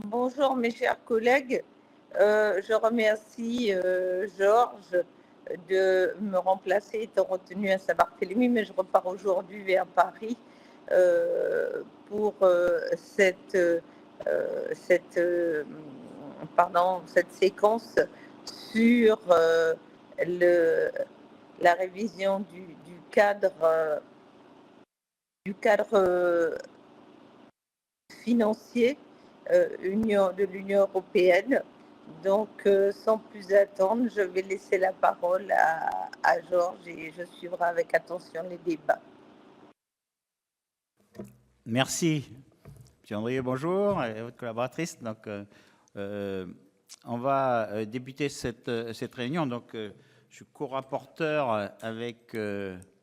Bonjour mes chers collègues. Je remercie Georges de me remplacer étant retenu à Saint-Barthélemy, mais je repars aujourd'hui vers Paris pour cette séquence sur la révision du cadre financier de l'Union européenne. Donc, sans plus attendre, je vais laisser la parole à Georges et je suivrai avec attention les débats. Merci. M. Andrieux, bonjour, et votre collaboratrice. Donc, on va débuter cette réunion. Donc, je suis co-rapporteur avec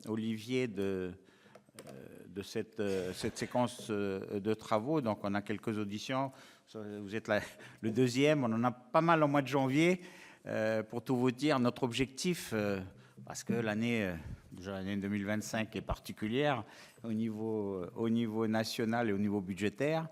Olivier de cette séquence de travaux. Donc, on a quelques auditions. Vous êtes le deuxième. On en a pas mal au mois de janvier. Pour tout vous dire, notre objectif, parce que l'année 2025 est particulière au niveau national et au niveau budgétaire,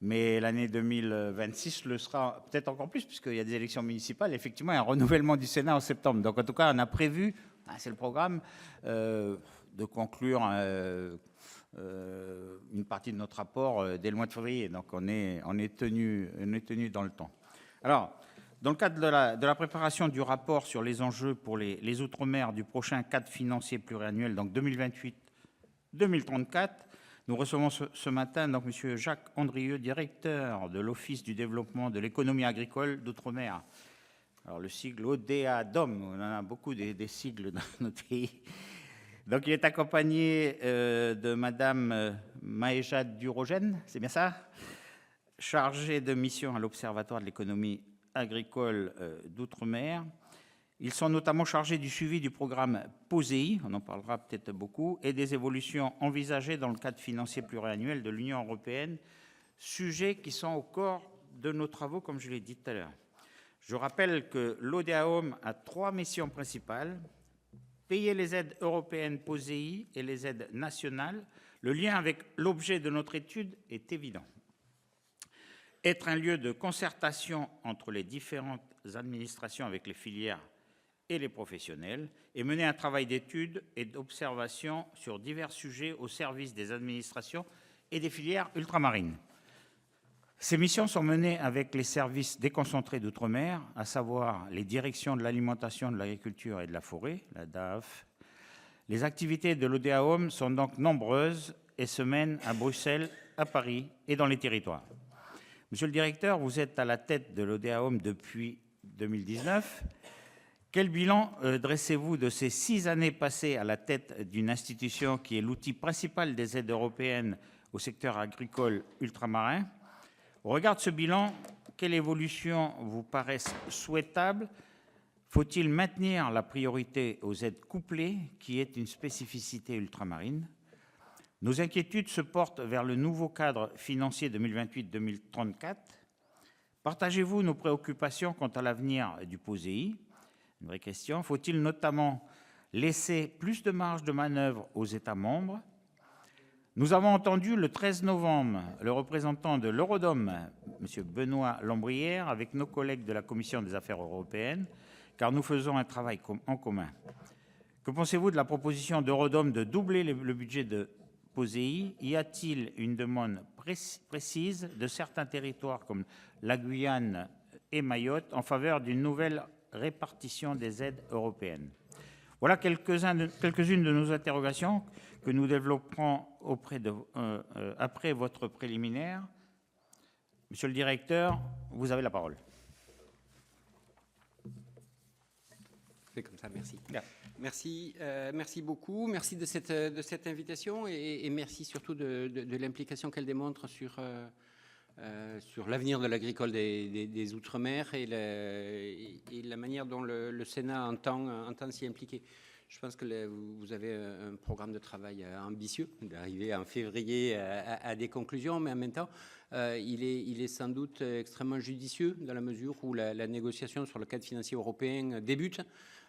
mais l'année 2026 le sera peut-être encore plus, puisqu'il y a des élections municipales. Effectivement, il y a un renouvellement du Sénat en septembre. Donc, en tout cas, on a prévu, c'est le programme, de conclure une partie de notre rapport dès le mois de février. Donc, on est tenu dans le temps. Alors, dans le cadre de la préparation du rapport sur les enjeux pour les Outre-mer du prochain cadre financier pluriannuel, donc 2028-2034, nous recevons ce matin donc M. Jacques Andrieux, directeur de l'Office du développement de l'économie agricole d'Outre-mer. Alors, le sigle ODA-DOM, on en a beaucoup des sigles dans notre pays. Donc, il est accompagné de Mme Maëja Durogène, c'est bien ça, chargée de mission à l'Observatoire de l'économie agricole d'Outre-mer. Ils sont notamment chargés du suivi du programme POSEI, on en parlera peut-être beaucoup, et des évolutions envisagées dans le cadre financier pluriannuel de l'Union européenne, sujets qui sont au corps de nos travaux, comme je l'ai dit tout à l'heure. Je rappelle que l'ODA-HOME a 3 missions principales: payer les aides européennes POSEI et les aides nationales. Le lien avec l'objet de notre étude est évident. Être un lieu de concertation entre les différentes administrations avec les filières et les professionnels, et mener un travail d'étude et d'observation sur divers sujets au service des administrations et des filières ultramarines. Ces missions sont menées avec les services déconcentrés d'outre-mer, à savoir les directions de l'alimentation, de l'agriculture et de la forêt, la DAF. Les activités de l'ODA-HOME sont donc nombreuses et se mènent à Bruxelles, à Paris et dans les territoires. Monsieur le directeur, vous êtes à la tête de l'ODA-HOME depuis 2019. Quel bilan dressez-vous de ces 6 années passées à la tête d'une institution qui est l'outil principal des aides européennes au secteur agricole ultramarin? Au regard de ce bilan, quelle évolution vous paraissent souhaitables? Faut-il maintenir la priorité aux aides couplées, qui est une spécificité ultramarine? Nos inquiétudes se portent vers le nouveau cadre financier 2028-2034. Partagez-vous nos préoccupations quant à l'avenir du POSEI? Une vraie question. Faut-il notamment laisser plus de marge de manœuvre aux États membres? Nous avons entendu le 13 novembre le représentant de l'Eurodom, M. Benoît Lambrière, avec nos collègues de la Commission des affaires européennes, car nous faisons un travail en commun. Que pensez-vous de la proposition d'Eurodom de doubler le budget de POSEI? Y a-t-il une demande précise de certains territoires comme la Guyane et Mayotte en faveur d'une nouvelle répartition des aides européennes? Voilà quelques-unes de nos interrogations que nous développerons après votre préliminaire. Monsieur le directeur, vous avez la parole. C'est comme ça, merci. Bien. Merci beaucoup. Merci de cette invitation et merci surtout de l'implication qu'elle démontre sur l'avenir de l'agricole des Outre-mer et la manière dont le Sénat entend s'y impliquer. Je pense que vous avez un programme de travail ambitieux, d'arriver en février à des conclusions, mais en même temps, il est sans doute extrêmement judicieux dans la mesure où la négociation sur le cadre financier européen débute.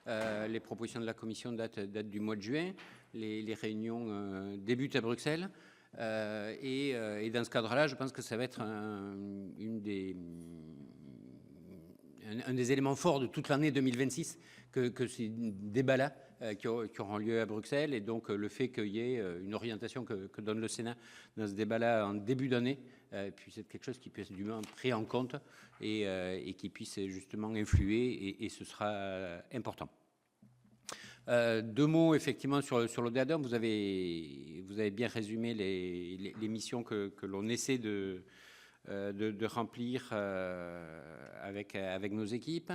Les propositions de la Commission datent du mois de juin. Les réunions débutent à Bruxelles. Et dans ce cadre-là, je pense que ça va être un des éléments forts de toute l'année 2026, que ces débats-là qui auront lieu à Bruxelles. Et donc le fait qu'il y ait une orientation que donne le Sénat dans ce débat-là en début d'année, puis c'est quelque chose qui puisse être dûment pris en compte et qui puisse justement influer, et ce sera important. 2 mots effectivement sur l'ODEADOM. Vous avez bien résumé les missions que l'on essaie de remplir avec nos équipes.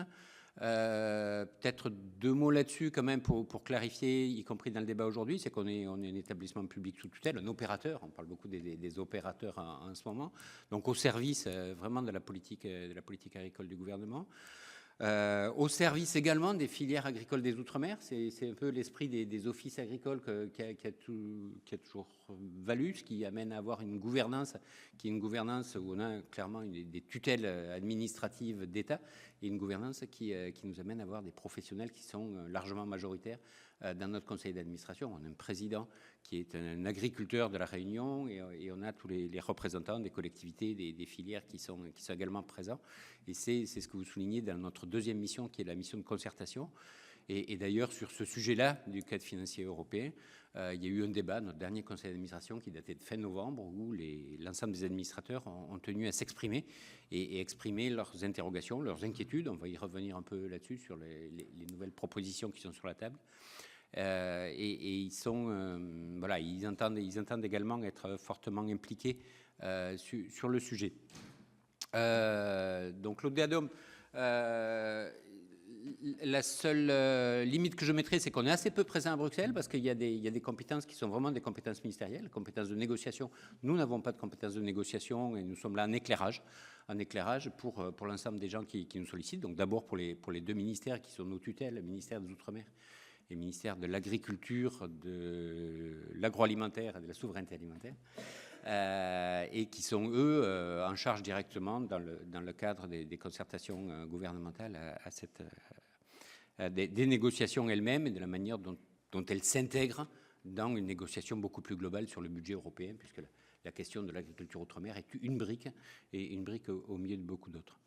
Peut-être 2 mots là-dessus quand même pour clarifier, y compris dans le débat aujourd'hui, c'est qu'on est un établissement public sous tutelle, un opérateur, on parle beaucoup des opérateurs en ce moment, donc au service vraiment de la politique agricole du gouvernement. Au service également des filières agricoles des Outre-mer. C'est un peu l'esprit des offices agricoles qui a toujours valu, ce qui amène à avoir une gouvernance qui est une gouvernance où on a clairement des tutelles administratives d'État, et une gouvernance qui nous amène à avoir des professionnels qui sont largement majoritaires dans notre conseil d'administration. On a un président qui est un agriculteur de la Réunion, et on a tous les représentants des collectivités, des filières qui sont également présents. Et c'est ce que vous soulignez dans notre 2e mission, qui est la mission de concertation. Et d'ailleurs, sur ce sujet-là du cadre financier européen, il y a eu un débat, notre dernier conseil d'administration qui datait de fin novembre, où l'ensemble des administrateurs ont tenu à s'exprimer et exprimer leurs interrogations, leurs inquiétudes. On va y revenir un peu là-dessus, sur les nouvelles propositions qui sont sur la table. Et ils sont, voilà, ils entendent également être fortement impliqués sur le sujet. Donc l'ODEADOM, la seule limite que je mettrais, c'est qu'on est assez peu présent à Bruxelles, parce qu'il y a des compétences qui sont vraiment des compétences ministérielles, compétences de négociation. Nous n'avons pas de compétences de négociation, et nous sommes là en éclairage pour l'ensemble des gens qui nous sollicitent. Donc d'abord pour les 2 ministères qui sont nos tutelles, le ministère des Outre-mer et le ministère de l'Agriculture, de l'Agroalimentaire et de la Souveraineté alimentaire. Et qui sont, eux, en charge directement dans le cadre des concertations gouvernementales des négociations elles-mêmes, et de la manière dont elles s'intègrent dans une négociation beaucoup plus globale sur le budget européen, puisque la question de l'agriculture outre-mer est une brique, et une brique au milieu de beaucoup d'autres.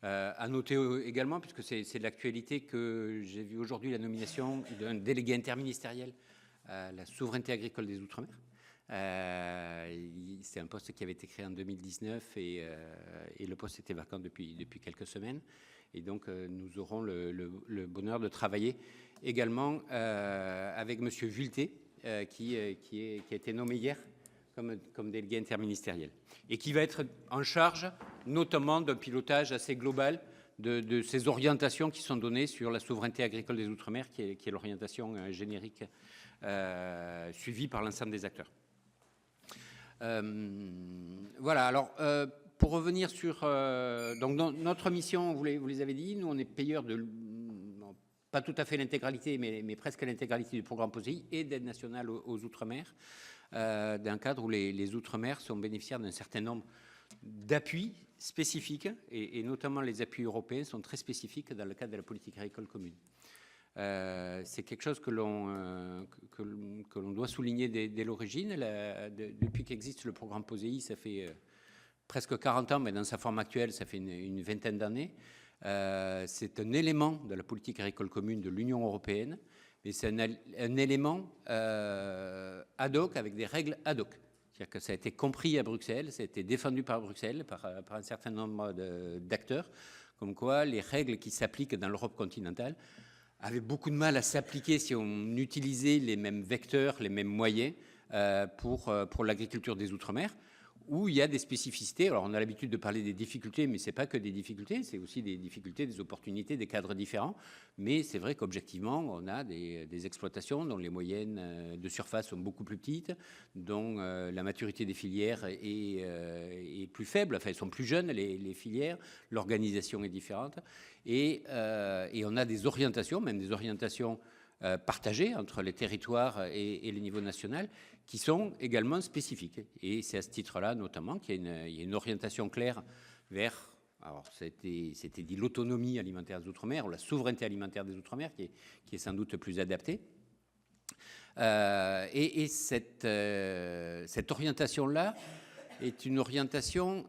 À noter également, puisque c'est de l'actualité, que j'ai vu aujourd'hui la nomination d'un délégué interministériel à la souveraineté agricole des Outre-mer. C'est un poste qui avait été créé en 2019, et le poste était vacant depuis quelques semaines. Et donc nous aurons le bonheur de travailler également avec Monsieur Vulté, qui a été nommé hier comme délégué interministériel, et qui va être en charge notamment d'un pilotage assez global de ces orientations qui sont données sur la souveraineté agricole des Outre-mer, qui est l'orientation générique suivie par l'ensemble des acteurs. Voilà, alors pour revenir sur donc notre mission, vous les avez dit, nous on est payeur de pas tout à fait l'intégralité, mais presque l'intégralité du programme POSEI et d'aide nationale aux Outre-mer, d'un cadre où les Outre-mer sont bénéficiaires d'un certain nombre d'appuis spécifiques, et notamment les appuis européens sont très spécifiques dans le cadre de la politique agricole commune. C'est quelque chose que l'on doit souligner dès l'origine. Depuis qu'existe le programme POSEI, ça fait presque 40 ans, mais dans sa forme actuelle, ça fait une vingtaine d'années. C'est un élément de la politique agricole commune de l'Union européenne, mais c'est un élément ad hoc, avec des règles ad hoc. C'est-à-dire que ça a été compris à Bruxelles, ça a été défendu par Bruxelles, par un certain nombre d'acteurs, comme quoi les règles qui s'appliquent dans l'Europe continentale avaient beaucoup de mal à s'appliquer si on utilisait les mêmes vecteurs, les mêmes moyens pour l'agriculture des Outre-mer, où il y a des spécificités. Alors on a l'habitude de parler des difficultés, mais ce n'est pas que des difficultés, c'est aussi des difficultés, des opportunités, des cadres différents. Mais c'est vrai qu'objectivement, on a des exploitations dont les moyennes de surface sont beaucoup plus petites, dont la maturité des filières est plus faible, enfin elles sont plus jeunes les filières, l'organisation est différente, et on a des orientations, même des orientations partagées entre les territoires et le niveau national, qui sont également spécifiques. Et c'est à ce titre-là, notamment, qu'il y a une orientation claire vers, alors c'était dit l'autonomie alimentaire des Outre-mer, ou la souveraineté alimentaire des Outre-mer, qui est sans doute plus adaptée. Et cette orientation-là est une orientation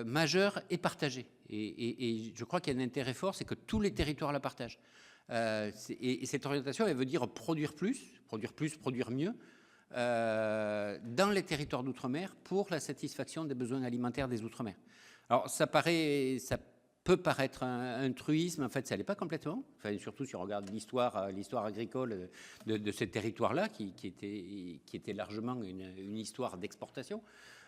majeure et partagée. Et je crois qu'il y a un intérêt fort, c'est que tous les territoires la partagent. Et cette orientation, elle veut dire produire plus, produire mieux, dans les territoires d'outre-mer pour la satisfaction des besoins alimentaires des outre-mer. Alors ça peut paraître un truisme, en fait ça l'est pas complètement, enfin, surtout si on regarde l'histoire agricole de ces territoires-là, qui était largement une histoire d'exportation.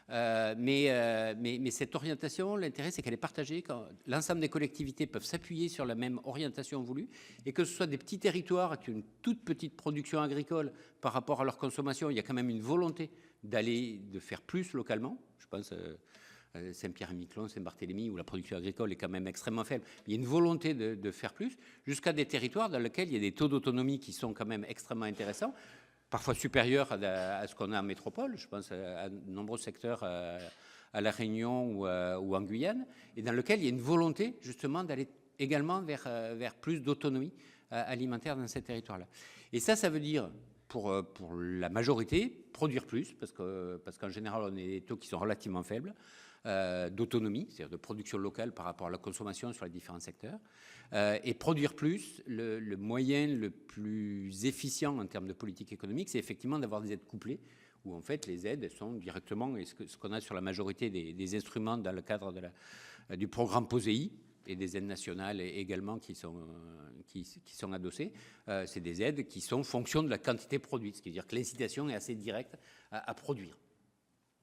Mais cette orientation, l'intérêt c'est qu'elle est partagée, quand l'ensemble des collectivités peuvent s'appuyer sur la même orientation voulue, et que ce soit des petits territoires qui ont une toute petite production agricole par rapport à leur consommation, il y a quand même une volonté de faire plus localement. Je pense Saint-Pierre-et-Miquelon, Saint-Barthélemy, où la production agricole est quand même extrêmement faible. Il y a une volonté de faire plus, jusqu'à des territoires dans lesquels il y a des taux d'autonomie qui sont quand même extrêmement intéressants, parfois supérieurs à ce qu'on a en métropole. Je pense à de nombreux secteurs à La Réunion ou en Guyane, et dans lequel il y a une volonté justement d'aller également vers plus d'autonomie alimentaire dans ces territoires-là. Et ça veut dire, pour la majorité, produire plus, parce qu'en général, on a des taux qui sont relativement faibles, d'autonomie, c'est-à-dire de production locale par rapport à la consommation sur les différents secteurs. Et produire plus, le moyen le plus efficient en termes de politique économique, c'est effectivement d'avoir des aides couplées, où en fait les aides sont directement, et ce qu'on a sur la majorité des instruments dans le cadre du programme POSEI, et des aides nationales également qui sont adossées, c'est des aides qui sont en fonction de la quantité produite, ce qui veut dire que l'incitation est assez directe à produire.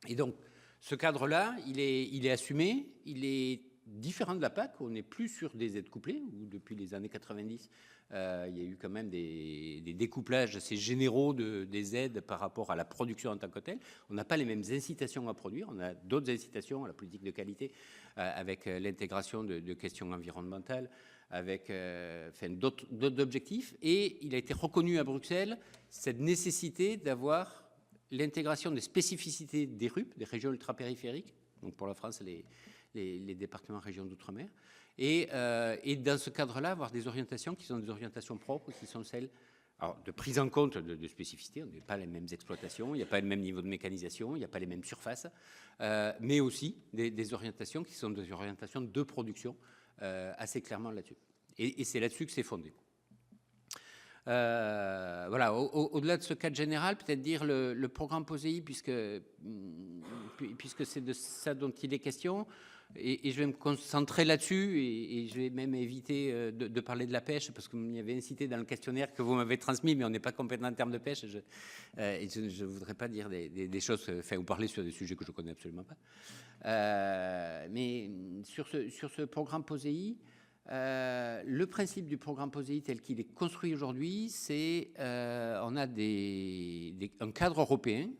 Et donc, ce cadre-là, il est assumé, il est différent de la PAC, on n'est plus sur des aides couplées, où depuis les années 90, il y a eu quand même des découplages assez généraux des aides par rapport à la production en tant que telle. On n'a pas les mêmes incitations à produire, on a d'autres incitations à la politique de qualité, avec l'intégration de questions environnementales, avec d'autres objectifs. Et il a été reconnu à Bruxelles cette nécessité d'avoir l'intégration des spécificités des RUP, des régions ultrapériphériques, donc pour la France, les départements régions d'outre-mer, et dans ce cadre-là, avoir des orientations qui sont des orientations propres, qui sont celles de prise en compte de spécificités. On n'a pas les mêmes exploitations, il n'y a pas le même niveau de mécanisation, il n'y a pas les mêmes surfaces, mais aussi des orientations qui sont des orientations de production assez clairement là-dessus. Et c'est là-dessus que c'est fondé. Voilà, au-delà de ce cadre général, peut-être dire le programme POSEI, puisque c'est de ça dont il est question, et je vais me concentrer là-dessus, et je vais même éviter de parler de la pêche, parce que vous m'y avez incité dans le questionnaire que vous m'avez transmis, mais on n'est pas compétent en termes de pêche, et je ne voudrais pas dire des choses, enfin, ou parler sur des sujets que je ne connais absolument pas. Mais sur ce programme POSEI, le principe du programme POSEI tel qu'il est construit aujourd'hui, c'est on a un cadre européen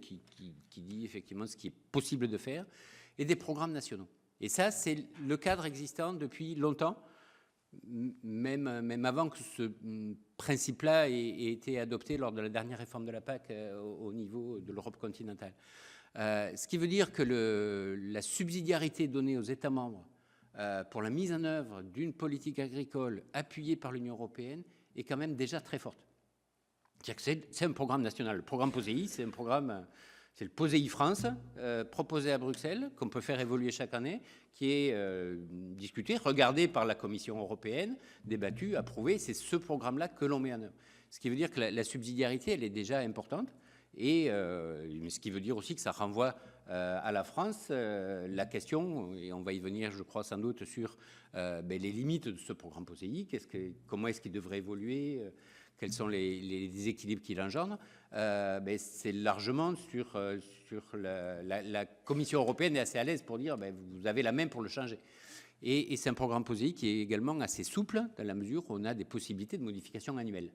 qui dit effectivement ce qui est possible de faire, et des programmes nationaux. Et ça, c'est le cadre existant depuis longtemps, même avant que ce principe-là ait été adopté lors de la dernière réforme de la PAC au niveau de l'Europe continentale. Ce qui veut dire que la subsidiarité donnée aux États membres pour la mise en œuvre d'une politique agricole appuyée par l'Union européenne est quand même déjà très forte. C'est un programme national. Le programme POSEI, c'est le POSEI France, proposé à Bruxelles, qu'on peut faire évoluer chaque année, qui est discuté, regardé par la Commission européenne, débattu, approuvé. C'est ce programme-là que l'on met en œuvre. Ce qui veut dire que la subsidiarité, elle est déjà importante. Et ce qui veut dire aussi que ça renvoie à la France la question, et on va y venir je crois sans doute sur les limites de ce programme POSEI, comment est-ce qu'il devrait évoluer, quels sont les déséquilibres qu'il engendre. C'est largement sur la Commission européenne est assez à l'aise pour dire vous avez la main pour le changer. Et c'est un programme POSEI qui est également assez souple dans la mesure où on a des possibilités de modification annuelles.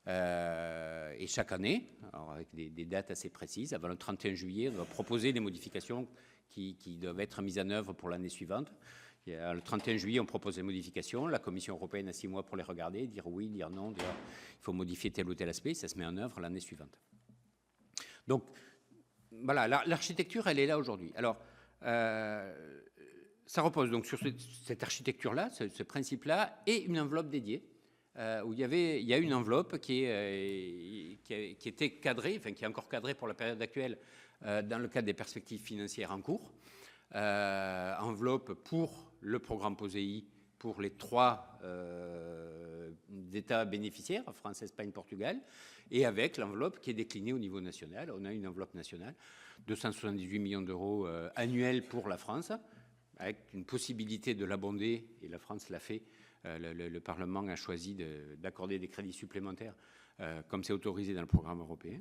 Et chaque année, alors avec des dates assez précises, avant le 31 juillet, on doit proposer des modifications qui doivent être mises en œuvre pour l'année suivante. Le 31 juillet, on propose des modifications. La Commission européenne a 6 mois pour les regarder, dire oui, dire non, dire il faut modifier tel ou tel aspect. Ça se met en œuvre l'année suivante. Donc, voilà, l'architecture, elle est là aujourd'hui. Alors, ça repose donc sur cette architecture-là, ce principe-là, et une enveloppe dédiée où il y a une enveloppe qui était cadrée, enfin qui est encore cadrée pour la période actuelle dans le cadre des perspectives financières en cours. Enveloppe pour le programme POSEI pour les 3 États bénéficiaires, France, Espagne, Portugal, et avec l'enveloppe qui est déclinée au niveau national. On a une enveloppe nationale, 278 millions d'euros annuels pour la France, avec une possibilité de l'abonder, et la France l'a fait. Le Parlement a choisi d'accorder des crédits supplémentaires, comme c'est autorisé dans le programme européen.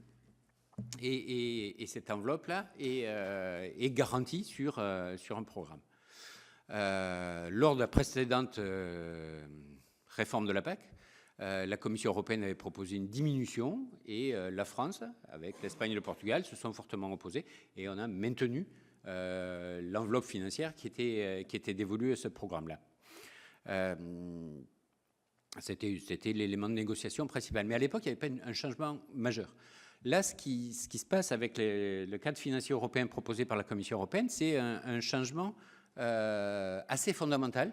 Et cette enveloppe-là est garantie sur un programme. Lors de la précédente réforme de la PAC, la Commission européenne avait proposé une diminution et la France, avec l'Espagne et le Portugal, se sont fortement opposés et on a maintenu l'enveloppe financière qui était dévolue à ce programme-là. C'était l'élément de négociation principal. Mais à l'époque, il n'y avait pas un changement majeur. Là, ce qui se passe avec le cadre financier européen proposé par la Commission européenne, c'est un changement assez fondamental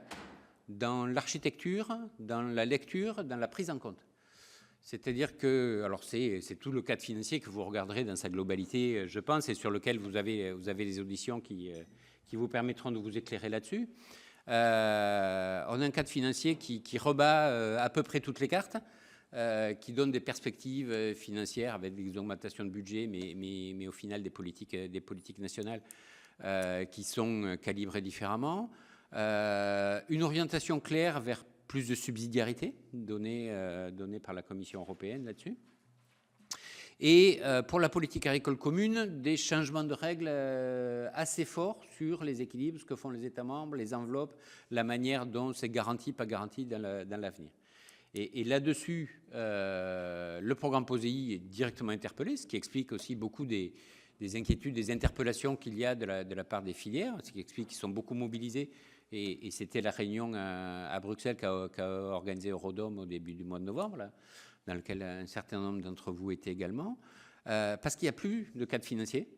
dans l'architecture, dans la lecture, dans la prise en compte. C'est-à-dire que, alors c'est tout le cadre financier que vous regarderez dans sa globalité, je pense, et sur lequel vous avez les auditions qui vous permettront de vous éclairer là-dessus. On a un cadre financier qui rebat à peu près toutes les cartes, qui donne des perspectives financières avec des augmentations de budget, mais au final des politiques nationales qui sont calibrées différemment. Une orientation claire vers plus de subsidiarité donnée par la Commission européenne là-dessus. Et pour la politique agricole commune, des changements de règles assez forts sur les équilibres, ce que font les États membres, les enveloppes, la manière dont c'est garanti, pas garanti dans l'avenir. Et là-dessus, le programme POSEI est directement interpellé, ce qui explique aussi beaucoup des inquiétudes, des interpellations qu'il y a de la part des filières, ce qui explique qu'ils sont beaucoup mobilisés. Et c'était la réunion à Bruxelles qu'a organisé Eurodome au début du mois de novembre, là, dans lequel un certain nombre d'entre vous étaient également, parce qu'il n'y a plus de cadre financier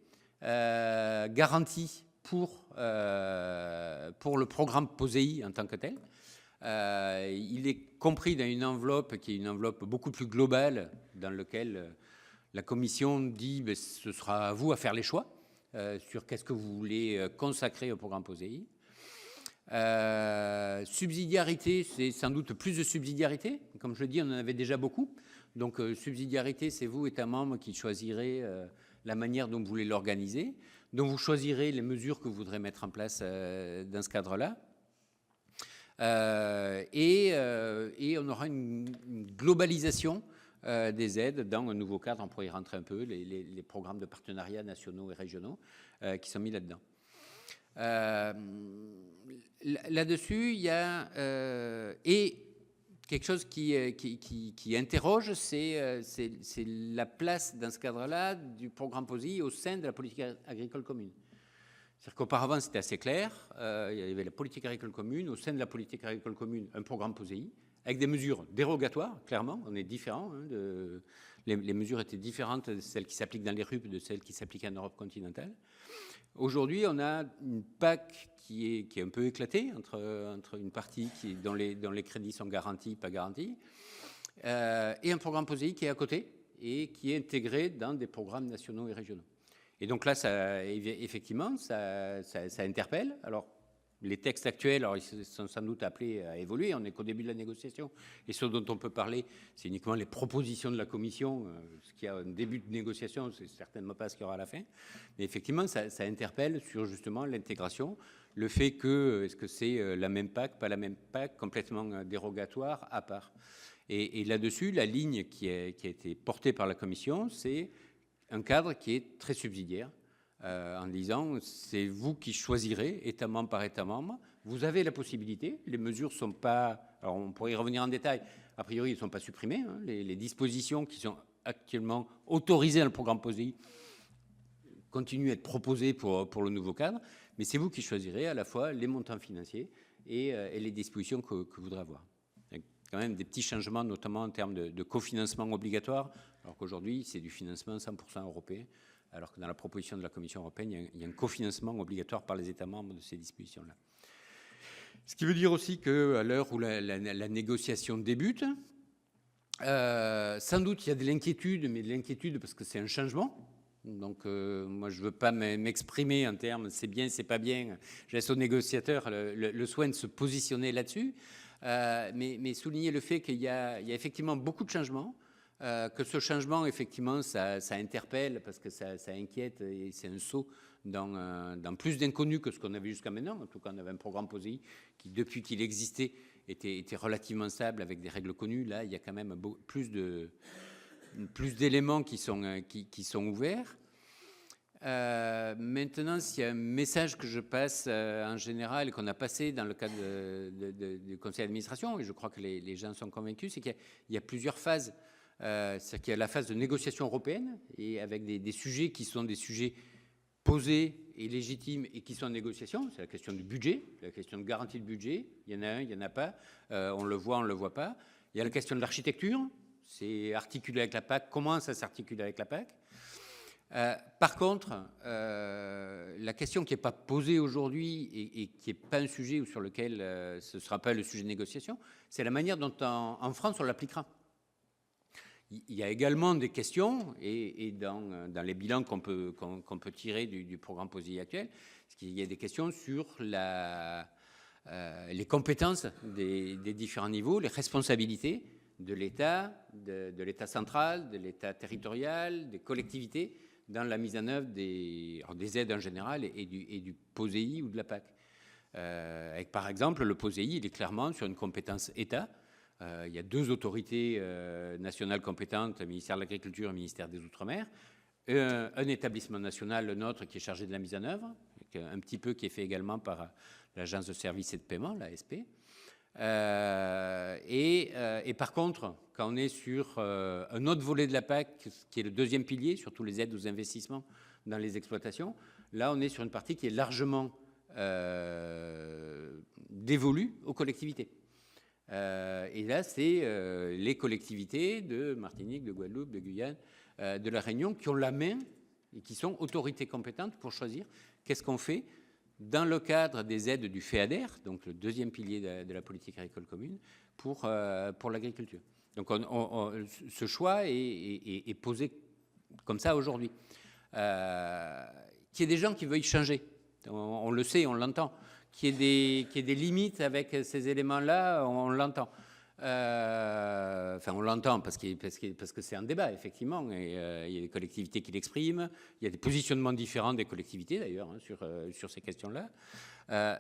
garanti pour le programme POSEI en tant que tel. Il est compris dans une enveloppe qui est une enveloppe beaucoup plus globale, dans laquelle la Commission dit ben, ce sera à vous à faire les choix sur qu'est-ce que vous voulez consacrer au programme POSEI. Subsidiarité, c'est sans doute plus de subsidiarité. Comme je le dis, on en avait déjà beaucoup. Donc, subsidiarité, c'est vous, États membres, qui choisirez la manière dont vous voulez l'organiser, dont vous choisirez les mesures que vous voudrez mettre en place dans ce cadre-là. Et on aura une globalisation des aides dans un nouveau cadre. On pourrait y rentrer un peu, les programmes de partenariat nationaux et régionaux qui sont mis là-dedans. Là-dessus, il y a et quelque chose qui interroge, c'est la place dans ce cadre-là du programme POSEI au sein de la politique agricole commune. C'est-à-dire qu'auparavant, c'était assez clair, il y avait la politique agricole commune, au sein de la politique agricole commune, un programme POSEI, avec des mesures dérogatoires, clairement, on est différents, les mesures étaient différentes de celles qui s'appliquent dans les RUP de celles qui s'appliquent en Europe continentale. Aujourd'hui, on a une PAC qui est un peu éclatée entre une partie dont les crédits sont garantis, pas garantis, et un programme POSEI qui est à côté et qui est intégré dans des programmes nationaux et régionaux. Et donc là, effectivement, ça interpelle. Alors, les textes actuels, alors, ils sont sans doute appelés à évoluer. On n'est qu'au début de la négociation. Et ce dont on peut parler, c'est uniquement les propositions de la Commission. Ce qui a un début de négociation, c'est certainement pas ce qu'il y aura à la fin. Mais effectivement, ça interpelle sur justement l'intégration. Le fait que, est-ce que c'est la même PAC, pas la même PAC, complètement dérogatoire, à part. Et là-dessus, la ligne qui a été portée par la Commission, c'est un cadre qui est très subsidiaire, en disant c'est vous qui choisirez, État membre par État membre. Vous avez la possibilité, les mesures ne sont pas... Alors on pourrait y revenir en détail, a priori, ils ne sont pas supprimés. Les dispositions qui sont actuellement autorisées dans le programme POSEI continuent à être proposées pour le nouveau cadre, mais c'est vous qui choisirez à la fois les montants financiers et les dispositions que vous voudrez avoir. Il y a quand même des petits changements, notamment en termes de cofinancement obligatoire, alors qu'aujourd'hui, c'est du financement 100% européen, alors que dans la proposition de la Commission européenne, il y a un cofinancement obligatoire par les États membres de ces dispositions-là. Ce qui veut dire aussi qu'à l'heure où la négociation débute, Sans doute, il y a de l'inquiétude, mais de l'inquiétude parce que c'est un changement. Donc, moi, je ne veux pas m'exprimer en termes c'est bien, c'est pas bien. Je laisse aux négociateurs le soin de se positionner là-dessus. Mais souligner le fait qu'il y a effectivement beaucoup de changements, que ce changement, effectivement, ça interpelle parce que ça inquiète et c'est un saut dans plus d'inconnus que ce qu'on avait jusqu'à maintenant. En tout cas, on avait un programme POSEI qui, depuis qu'il existait, était relativement stable avec des règles connues. Là, il y a quand même plus d'éléments qui sont ouverts. Maintenant, s'il y a un message que je passe en général et qu'on a passé dans le cadre du conseil d'administration, et je crois que les gens sont convaincus, c'est qu'il y a plusieurs phases. C'est qu'il y a la phase de négociation européenne et avec des sujets qui sont des sujets posés et légitimes et qui sont en négociation. C'est la question du budget, la question de garantie de budget. Il y en a un, il n'y en a pas. On le voit, on ne le voit pas. Il y a la question de l'architecture. C'est articulé avec la PAC. Comment ça s'articule avec la PAC? Par contre, la question qui n'est pas posée aujourd'hui et qui n'est pas un sujet sur lequel ce ne sera pas le sujet de négociation, c'est la manière dont en France on l'appliquera. Il y a également des questions, et dans les bilans qu'on peut tirer du programme POSEI actuel, il y a des questions sur les compétences des différents niveaux, les responsabilités de l'État, de l'État central, de l'État territorial, des collectivités, dans la mise en œuvre des aides en général et du POSEI ou de la PAC. Avec, par exemple, le POSEI, il est clairement sur une compétence État. Il y a deux autorités nationales compétentes, le ministère de l'Agriculture et le ministère des Outre-mer. Un établissement national, le nôtre, qui est chargé de la mise en œuvre, un petit peu qui est fait également par l'Agence de services et de paiement, l'ASP. Et par contre, quand on est sur un autre volet de la PAC, qui est le deuxième pilier, sur tous les aides aux investissements dans les exploitations, là, on est sur une partie qui est largement dévolue aux collectivités. Et là, c'est les collectivités de Martinique, de Guadeloupe, de Guyane, de la Réunion, qui ont la main et qui sont autorités compétentes pour choisir qu'est-ce qu'on fait dans le cadre des aides du FEADER, donc le deuxième pilier de la politique agricole commune, pour l'agriculture. Donc ce choix est posé comme ça aujourd'hui. Qu'il y ait des gens qui veuillent changer, on le sait, on l'entend. Qu'il y ait des limites avec ces éléments-là, on l'entend. Enfin, on l'entend parce que c'est un débat, effectivement. Et, il y a des collectivités qui l'expriment. Il y a des positionnements différents des collectivités, d'ailleurs, hein, sur ces questions-là.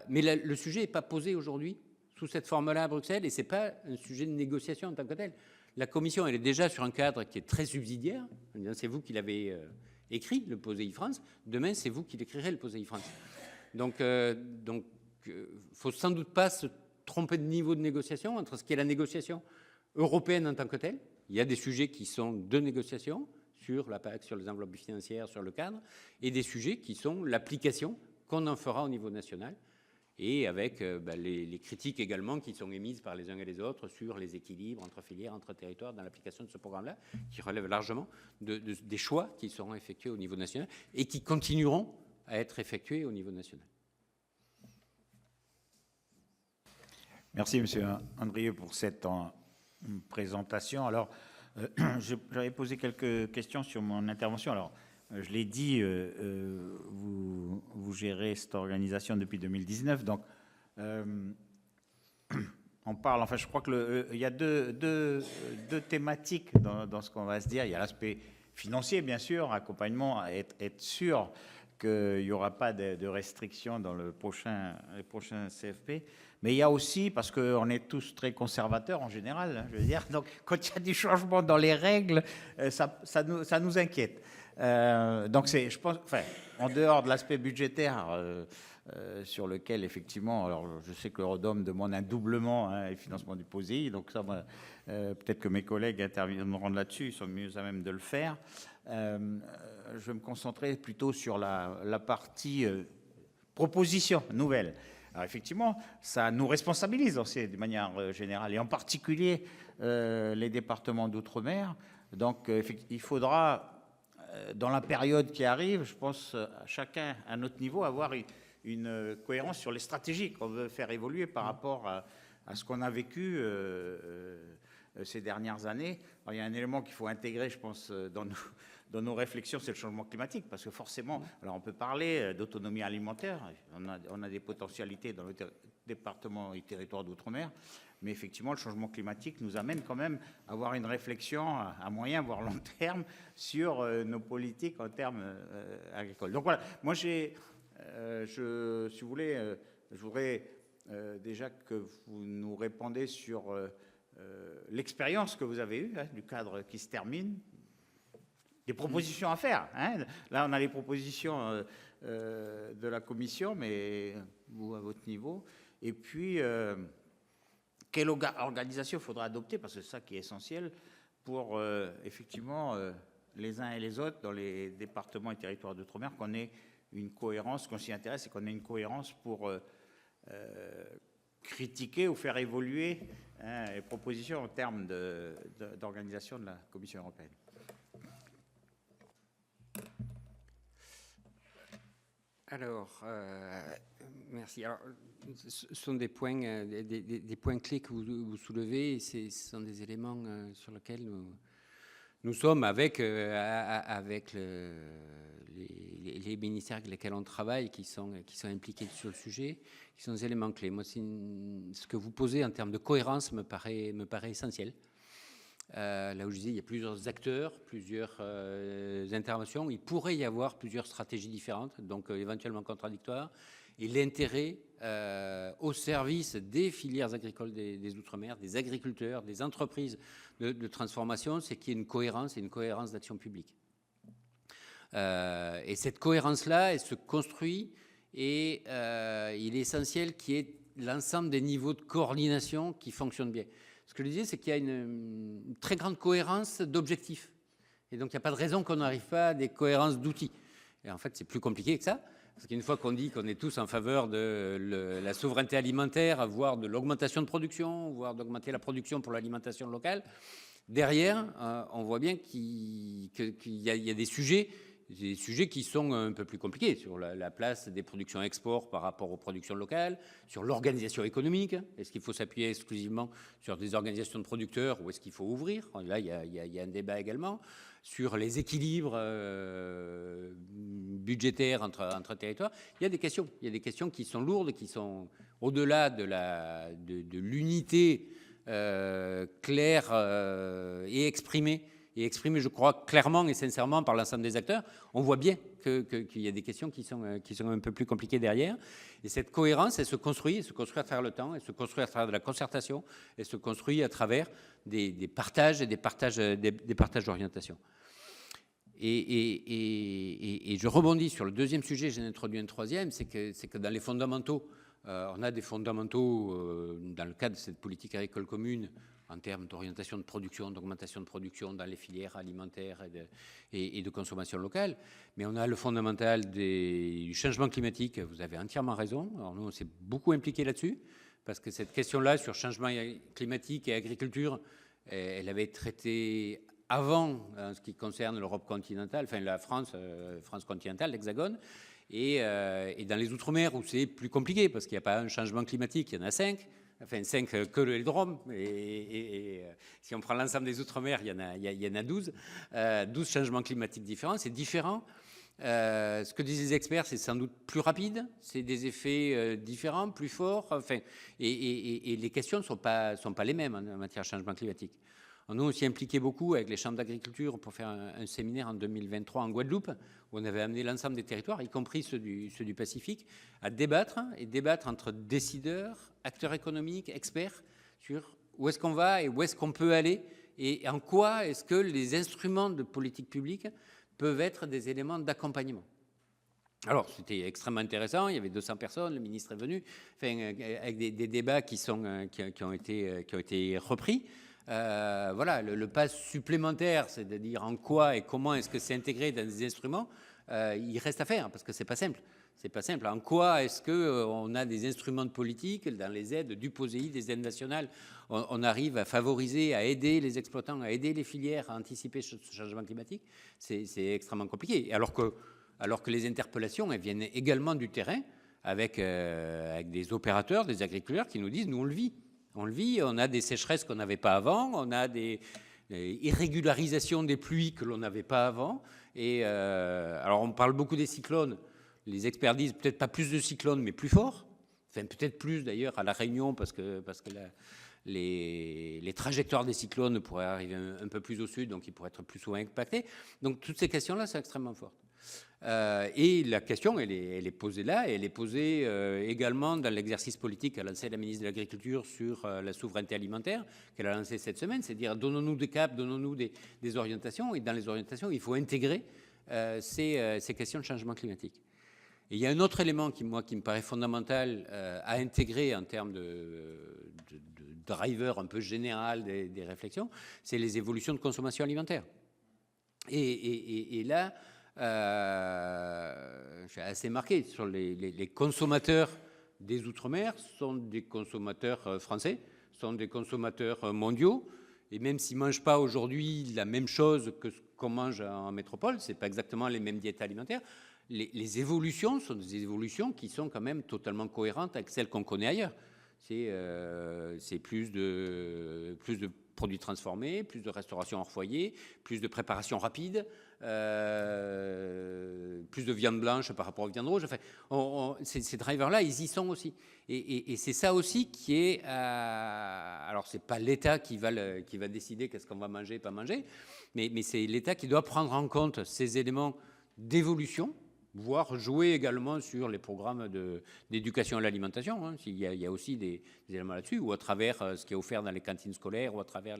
Mais le sujet n'est pas posé aujourd'hui sous cette forme-là à Bruxelles et ce n'est pas un sujet de négociation en tant que tel. La Commission, elle est déjà sur un cadre qui est très subsidiaire. C'est vous qui l'avez écrit, le POSEI France. Demain, c'est vous qui l'écrirez, le POSEI France. Donc, faut sans doute pas se tromper de niveau de négociation entre ce qui est la négociation européenne en tant que telle. Il y a des sujets qui sont de négociation sur la PAC, sur les enveloppes financières, sur le cadre, et des sujets qui sont l'application qu'on en fera au niveau national, et avec les critiques également qui sont émises par les uns et les autres sur les équilibres entre filières, entre territoires dans l'application de ce programme-là, qui relèvent largement des choix qui seront effectués au niveau national et qui continueront à être effectués au niveau national. Merci, Monsieur Andrieux, pour cette présentation. Alors, j'avais posé quelques questions sur mon intervention. Alors, je l'ai dit, vous gérez cette organisation depuis 2019. Donc, on parle, enfin, je crois qu'il y a deux thématiques dans ce qu'on va se dire. Il y a l'aspect financier, bien sûr, accompagnement, être sûr qu'il n'y aura pas de restrictions dans les prochains CFP. Mais il y a aussi, parce qu'on est tous très conservateurs en général, hein, je veux dire, donc quand il y a du changement dans les règles, ça nous inquiète. Donc je pense, enfin, en dehors de l'aspect budgétaire, sur lequel effectivement, alors je sais que l'Eurodom demande un doublement et financement du POSEI, donc ça, peut-être que mes collègues interviendront là-dessus, ils sont mieux à même de le faire. Je vais me concentrer plutôt sur la partie proposition nouvelle. Alors effectivement, ça nous responsabilise aussi de manière générale, et en particulier les départements d'outre-mer. Donc il faudra, dans la période qui arrive, je pense, chacun à notre niveau, avoir une cohérence sur les stratégies qu'on veut faire évoluer par rapport à ce qu'on a vécu ces dernières années. Alors, il y a un élément qu'il faut intégrer, je pense, dans nos réflexions, c'est le changement climatique, parce que forcément, alors on peut parler d'autonomie alimentaire, on a des potentialités dans le département et territoire d'outre-mer, mais effectivement, le changement climatique nous amène quand même à avoir une réflexion à moyen, voire long terme, sur nos politiques en termes agricoles. Donc voilà, moi, si vous voulez, je voudrais déjà que vous nous répondiez sur l'expérience que vous avez eue, du cadre qui se termine, des propositions à faire. Là, on a les propositions de la Commission, mais vous, à votre niveau. Et puis, quelle organisation il faudra adopter, parce que c'est ça qui est essentiel pour, effectivement, les uns et les autres, dans les départements et territoires d'outre-mer, qu'on ait une cohérence, qu'on s'y intéresse et qu'on ait une cohérence pour critiquer ou faire évoluer les propositions en termes d'organisation de la Commission européenne. Alors, merci. Alors, ce sont des points, des points clés que vous soulevez, et ce sont des éléments sur lesquels nous sommes avec les ministères avec lesquels on travaille, qui sont impliqués sur le sujet, qui sont des éléments clés. Moi, ce que vous posez en termes de cohérence me paraît essentiel. Là où je disais, il y a plusieurs acteurs, plusieurs interventions. Il pourrait y avoir plusieurs stratégies différentes, donc éventuellement contradictoires. Et l'intérêt au service des filières agricoles des Outre-mer, des agriculteurs, des entreprises de transformation, c'est qu'il y ait une cohérence et une cohérence d'action publique. Et cette cohérence-là, elle se construit et il est essentiel qu'il y ait l'ensemble des niveaux de coordination qui fonctionnent bien. Ce que je disais, c'est qu'il y a une très grande cohérence d'objectifs. Et donc, il n'y a pas de raison qu'on n'arrive pas à des cohérences d'outils. Et en fait, c'est plus compliqué que ça. Parce qu'une fois qu'on dit qu'on est tous en faveur de la souveraineté alimentaire, voire de l'augmentation de production, voire d'augmenter la production pour l'alimentation locale, derrière, on voit bien qu'il y a des sujets qui sont un peu plus compliqués, sur la place des productions export par rapport aux productions locales, sur l'organisation économique. Est-ce qu'il faut s'appuyer exclusivement sur des organisations de producteurs ou est-ce qu'il faut ouvrir? Là, il y a un débat également. Sur les équilibres budgétaires entre territoires. Il y a des questions qui sont lourdes, qui sont au-delà de l'unité claire et exprimée, je crois, clairement et sincèrement par l'ensemble des acteurs. On voit bien qu'il y a des questions qui sont un peu plus compliquées derrière. Et cette cohérence, elle se construit à travers le temps, elle se construit à travers de la concertation, elle se construit à travers des partages et des partages d'orientation. Et je rebondis sur le deuxième sujet, j'en ai introduit un troisième, c'est que dans les fondamentaux, on a des fondamentaux dans le cadre de cette politique agricole commune en termes d'orientation de production, d'augmentation de production dans les filières alimentaires et de consommation locale. Mais on a le fondamental du changement climatique, vous avez entièrement raison. Alors nous, on s'est beaucoup impliqués là-dessus, parce que cette question-là sur changement climatique et agriculture, elle avait été traitée avant, en ce qui concerne l'Europe continentale, enfin la France continentale, l'Hexagone, et dans les Outre-mer où c'est plus compliqué, parce qu'il n'y a pas un changement climatique, il y en a 5, enfin 5 que le Drôme, et si on prend l'ensemble des Outre-mer, il y en a 12, 12 changements climatiques différents, c'est différent. Ce que disent les experts, c'est sans doute plus rapide, c'est des effets différents, plus forts, enfin, et les questions ne sont pas les mêmes en matière de changement climatique. Nous, on s'y impliquait beaucoup avec les chambres d'agriculture pour faire un séminaire en 2023 en Guadeloupe, où on avait amené l'ensemble des territoires, y compris ceux du Pacifique, à débattre entre décideurs, acteurs économiques, experts, sur où est-ce qu'on va et où est-ce qu'on peut aller, et en quoi est-ce que les instruments de politique publique peuvent être des éléments d'accompagnement. Alors, c'était extrêmement intéressant, il y avait 200 personnes, le ministre est venu, enfin, avec des débats qui ont été repris. Voilà, le pas supplémentaire, c'est-à-dire en quoi et comment est-ce que c'est intégré dans des instruments, il reste à faire, parce que c'est pas simple. C'est pas simple. En quoi est-ce qu'on a des instruments de politique, dans les aides du POSEI, des aides nationales, on arrive à favoriser, à aider les exploitants, à aider les filières à anticiper ce changement climatique? C'est extrêmement compliqué. Alors que les interpellations, elles viennent également du terrain, avec des opérateurs, des agriculteurs qui nous disent, nous on le vit. On le vit, on a des sécheresses qu'on n'avait pas avant, on a des irrégularisations des pluies que l'on n'avait pas avant. Et alors on parle beaucoup des cyclones. Les experts disent peut-être pas plus de cyclones, mais plus forts. Enfin, peut-être plus d'ailleurs à La Réunion, parce que les trajectoires des cyclones pourraient arriver un peu plus au sud, donc ils pourraient être plus souvent impactés. Donc toutes ces questions-là sont extrêmement fortes. Et la question, elle est posée là, et elle est posée également dans l'exercice politique qu'a lancé la ministre de l'Agriculture sur la souveraineté alimentaire, qu'elle a lancé cette semaine, c'est-à-dire donnons-nous des caps, donnons-nous des orientations, et dans les orientations, il faut intégrer ces questions de changement climatique. Et il y a un autre élément qui me paraît fondamental à intégrer en termes de driver un peu général des réflexions, c'est les évolutions de consommation alimentaire. Et là, je suis assez marqué sur les consommateurs des Outre-mer sont des consommateurs français, sont des consommateurs mondiaux, et même s'ils ne mangent pas aujourd'hui la même chose que ce qu'on mange en métropole, ce n'est pas exactement les mêmes diètes alimentaires, les évolutions sont des évolutions qui sont quand même totalement cohérentes avec celles qu'on connaît ailleurs. C'est plus de produits transformés, plus de restauration hors foyer, plus de préparation rapide, plus de viande blanche par rapport aux viandes rouges. Enfin, ces drivers-là, ils y sont aussi. Et c'est ça aussi qui est... alors, ce n'est pas l'État qui va décider qu'est-ce qu'on va manger, pas manger, mais c'est l'État qui doit prendre en compte ces éléments d'évolution, voire jouer également sur les programmes d'éducation à l'alimentation. Hein, il y a aussi des éléments là-dessus, ou à travers ce qui est offert dans les cantines scolaires, ou à travers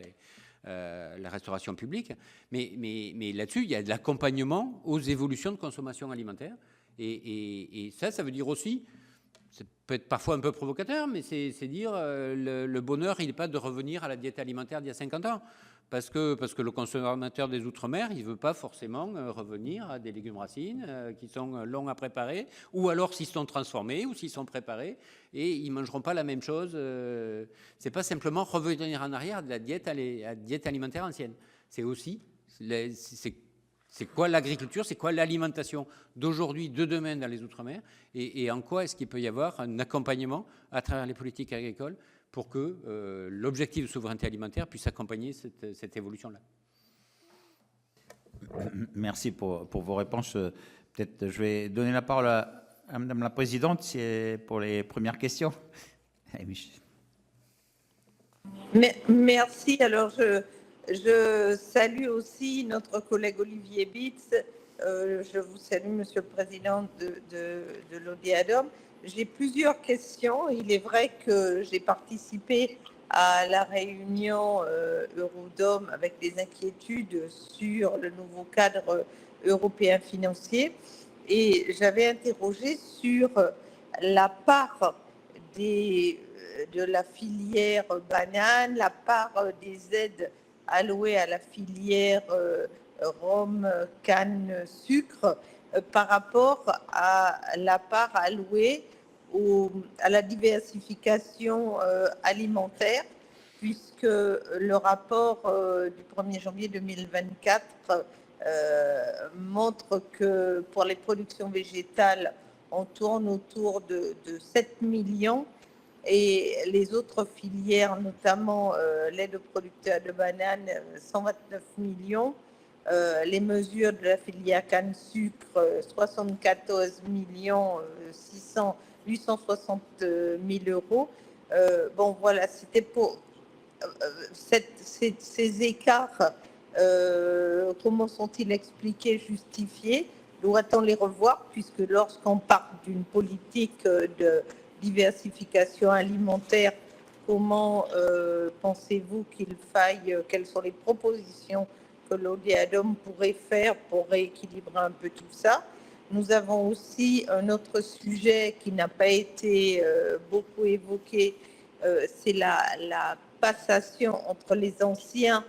la restauration publique. Mais là-dessus, il y a de l'accompagnement aux évolutions de consommation alimentaire. Et ça veut dire aussi, ça peut être parfois un peu provocateur, mais c'est dire le bonheur, il n'est pas de revenir à la diète alimentaire d'il y a 50 ans. Parce que le consommateur des Outre-mer, il ne veut pas forcément revenir à des légumes racines qui sont longs à préparer, ou alors s'ils sont transformés, ou s'ils sont préparés, et ils ne mangeront pas la même chose. Ce n'est pas simplement revenir en arrière de la diète alimentaire ancienne. C'est aussi, c'est quoi l'agriculture, c'est quoi l'alimentation d'aujourd'hui, de demain dans les Outre-mer, et en quoi est-ce qu'il peut y avoir un accompagnement à travers les politiques agricoles pour que l'objectif de souveraineté alimentaire puisse accompagner cette évolution-là. Merci pour vos réponses. Peut-être je vais donner la parole à Madame la Présidente pour les premières questions. Merci. Alors, je salue aussi notre collègue Olivier Bitz. Je vous salue, Monsieur le Président de l'ODEADOM. J'ai plusieurs questions. Il est vrai que j'ai participé à la réunion Eurodom avec des inquiétudes sur le nouveau cadre européen financier et j'avais interrogé sur la part de la filière banane, la part des aides allouées à la filière rhum, canne, sucre, par rapport à la part allouée à la diversification alimentaire, puisque le rapport du 1er janvier 2024 montre que pour les productions végétales, on tourne autour de 7 millions et les autres filières, notamment l'aide aux producteurs de bananes, 129 millions. Les mesures de la filière canne-sucre, 74 millions 860 000 euros. Bon, voilà, c'était pour ces écarts. Comment sont-ils expliqués, justifiés? Doit-on les revoir? Puisque lorsqu'on parle d'une politique de diversification alimentaire, comment pensez-vous qu'il faille, quelles sont les propositions que l'ODEADOM pourrait faire pour rééquilibrer un peu tout ça? Nous avons aussi un autre sujet qui n'a pas été beaucoup évoqué, c'est la passation entre les anciens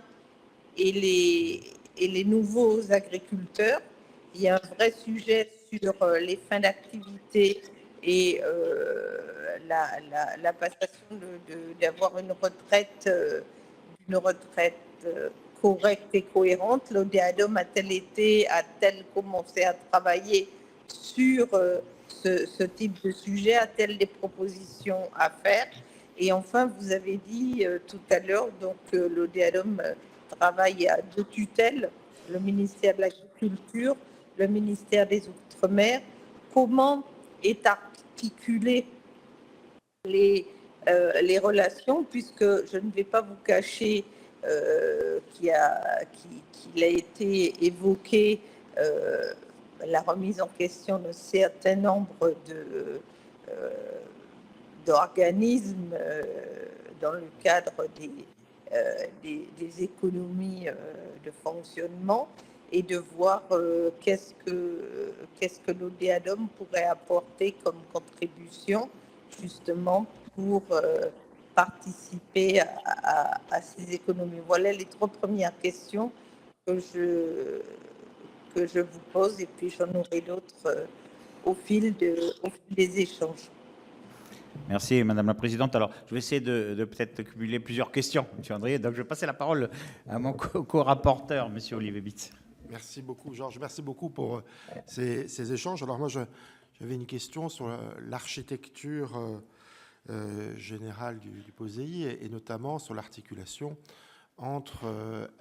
et les nouveaux agriculteurs. Il y a un vrai sujet sur les fins d'activité et la passation d'avoir une retraite correcte et cohérente. L'ODEADOM a-t-elle commencé à travailler sur ce type de sujet? A-t-elle des propositions à faire? Et enfin, vous avez dit tout à l'heure, donc l'ODEADOM travaille à 2 tutelles, le ministère de l'Agriculture, le ministère des Outre-mer. Comment est articulé les relations, puisque je ne vais pas vous cacher qu'il a été évoqué la remise en question d'un certain nombre d'organismes dans le cadre des économies de fonctionnement, et de voir qu'est-ce que l'ODEADOM pourrait apporter comme contribution justement pour participer à ces économies. Voilà les 3 premières questions que je vous pose, et puis j'en aurai d'autres au fil des échanges. Merci, Madame la Présidente. Alors, je vais essayer de peut-être cumuler plusieurs questions, M. Andrieux. Donc, je vais passer la parole à mon co-rapporteur, M. Olivier Bitz. Merci beaucoup, Georges. Merci beaucoup pour ces échanges. Alors, moi, j'avais une question sur l'architecture générale du POSEI, et notamment sur l'articulation entre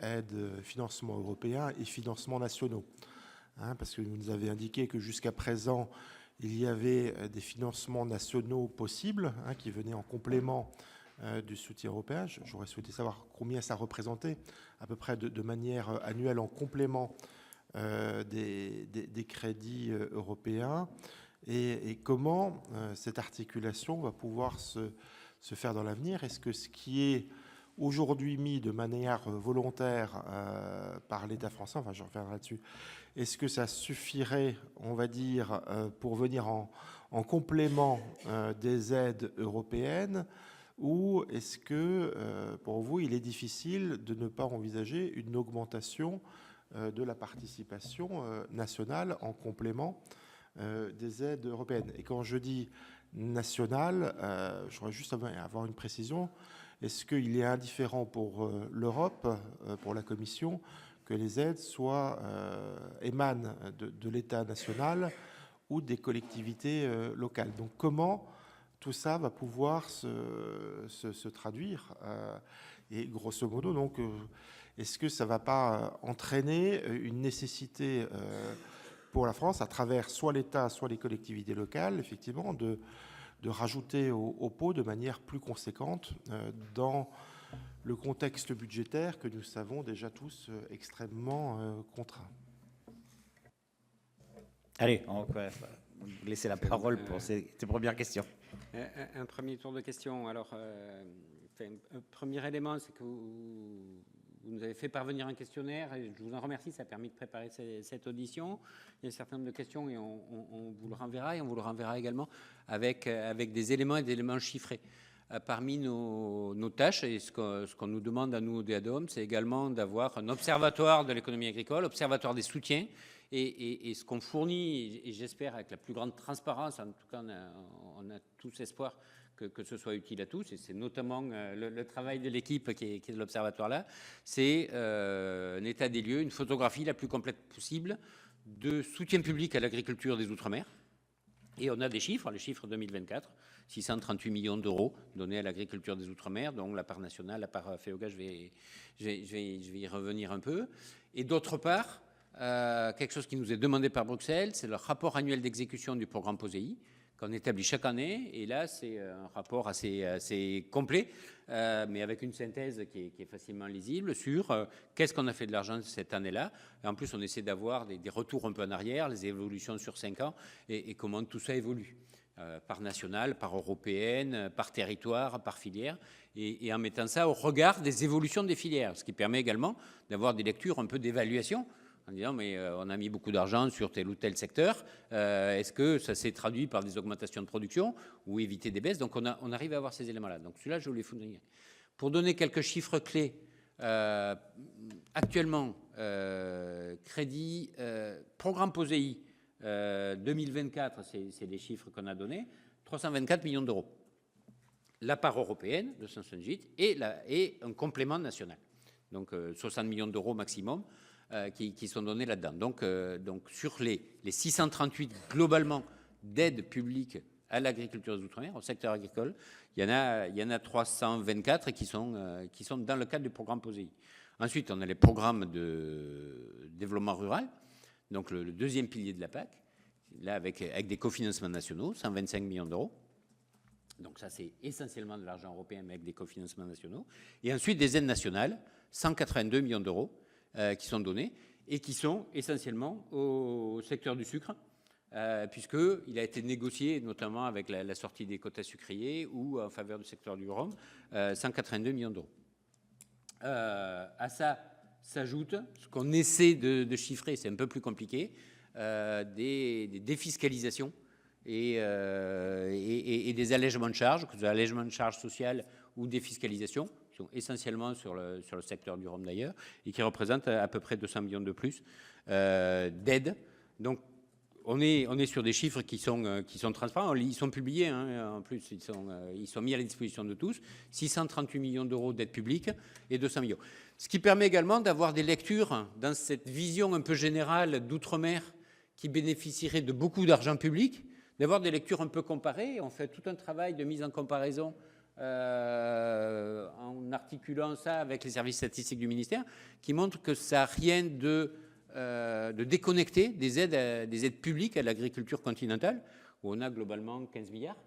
aide, financement européen et financements nationaux. Parce que vous nous avez indiqué que jusqu'à présent, il y avait des financements nationaux possibles qui venaient en complément du soutien européen. J'aurais souhaité savoir combien ça représentait à peu près de manière annuelle en complément des crédits européens, et comment cette articulation va pouvoir se faire dans l'avenir. Est-ce que ce qui est aujourd'hui mis de manière volontaire par l'État français, enfin je reviendrai là-dessus, est-ce que ça suffirait, on va dire, pour venir en complément des aides européennes, ou est-ce que pour vous il est difficile de ne pas envisager une augmentation de la participation nationale en complément des aides européennes? Et quand je dis nationale, je voudrais juste avoir une précision. Est-ce qu'il est indifférent pour l'Europe, pour la Commission, que les aides émanent de l'État national ou des collectivités locales? Donc comment tout ça va pouvoir se traduire et grosso modo, donc, est-ce que ça ne va pas entraîner une nécessité pour la France, à travers soit l'État, soit les collectivités locales, effectivement, de rajouter au pot de manière plus conséquente dans le contexte budgétaire que nous savons déjà tous extrêmement contraint? Allez, on va vous laisser la parole pour ces premières questions. Un premier tour de questions. Alors, un premier élément, c'est que vous nous avez fait parvenir un questionnaire, et je vous en remercie, ça a permis de préparer cette audition. Il y a un certain nombre de questions, et on vous le renverra, et on vous le renverra également avec des éléments et des éléments chiffrés. Parmi nos tâches, et ce qu'on nous demande à nous au DEADOM, c'est également d'avoir un observatoire de l'économie agricole, observatoire des soutiens, et ce qu'on fournit, et j'espère avec la plus grande transparence, en tout cas on a tous espoir que ce soit utile à tous, et c'est notamment le travail de l'équipe qui est de l'observatoire là, c'est un état des lieux, une photographie la plus complète possible de soutien public à l'agriculture des Outre-mer. Et on a des chiffres, les chiffres 2024, 638 millions d'euros donnés à l'agriculture des Outre-mer, donc la part nationale, la part FEOGA, je vais y revenir un peu. Et d'autre part, quelque chose qui nous est demandé par Bruxelles, c'est le rapport annuel d'exécution du programme POSEI, qu'on établit chaque année. Et là, c'est un rapport assez complet, mais avec une synthèse qui est facilement lisible sur qu'est-ce qu'on a fait de l'argent cette année-là. Et en plus, on essaie d'avoir des retours un peu en arrière, les évolutions sur 5 ans, et comment tout ça évolue. Par nationale, par européenne, par territoire, par filière, et en mettant ça au regard des évolutions des filières, ce qui permet également d'avoir des lectures un peu d'évaluation, en disant mais on a mis beaucoup d'argent sur tel ou tel secteur, est-ce que ça s'est traduit par des augmentations de production ou éviter des baisses? Donc on arrive à avoir ces éléments-là. Donc celui-là, je voulais fournir. Pour donner quelques chiffres clés, actuellement, crédit, programme POSEI, 2024, c'est les chiffres qu'on a donnés, 324 millions d'euros. La part européenne de 578 et un complément national. Donc 60 millions d'euros maximum qui sont donnés là-dedans. Donc sur les 638 globalement d'aide publique à l'agriculture des Outre-mer, au secteur agricole. Il y en a 324 qui sont dans le cadre du programme POSEI. Ensuite, on a les programmes de développement rural, donc le deuxième pilier de la PAC, là avec des cofinancements nationaux, 125 millions d'euros. Donc ça, c'est essentiellement de l'argent européen, mais avec des cofinancements nationaux. Et ensuite, des aides nationales, 182 millions d'euros qui sont donnés et qui sont essentiellement au secteur du sucre, puisqu'il a été négocié, notamment avec la sortie des quotas sucriers ou en faveur du secteur du rhum, 182 millions d'euros. À ça s'ajoute ce qu'on essaie de chiffrer, c'est un peu plus compliqué, des défiscalisations et des allègements de charges, que ce soit allègements de charges sociales ou défiscalisation, qui sont essentiellement sur le secteur du rhum d'ailleurs, et qui représentent à peu près 200 millions de plus d'aides. Donc, on est sur des chiffres qui sont transparents, ils sont publiés, hein, en plus ils sont mis à la disposition de tous, 638 millions d'euros d'aides publiques et 200 millions. Ce qui permet également d'avoir des lectures dans cette vision un peu générale d'outre-mer qui bénéficierait de beaucoup d'argent public, d'avoir des lectures un peu comparées. On fait tout un travail de mise en comparaison en articulant ça avec les services statistiques du ministère qui montrent que ça n'a rien de déconnecter des aides publiques à l'agriculture continentale, où on a globalement 15 milliards.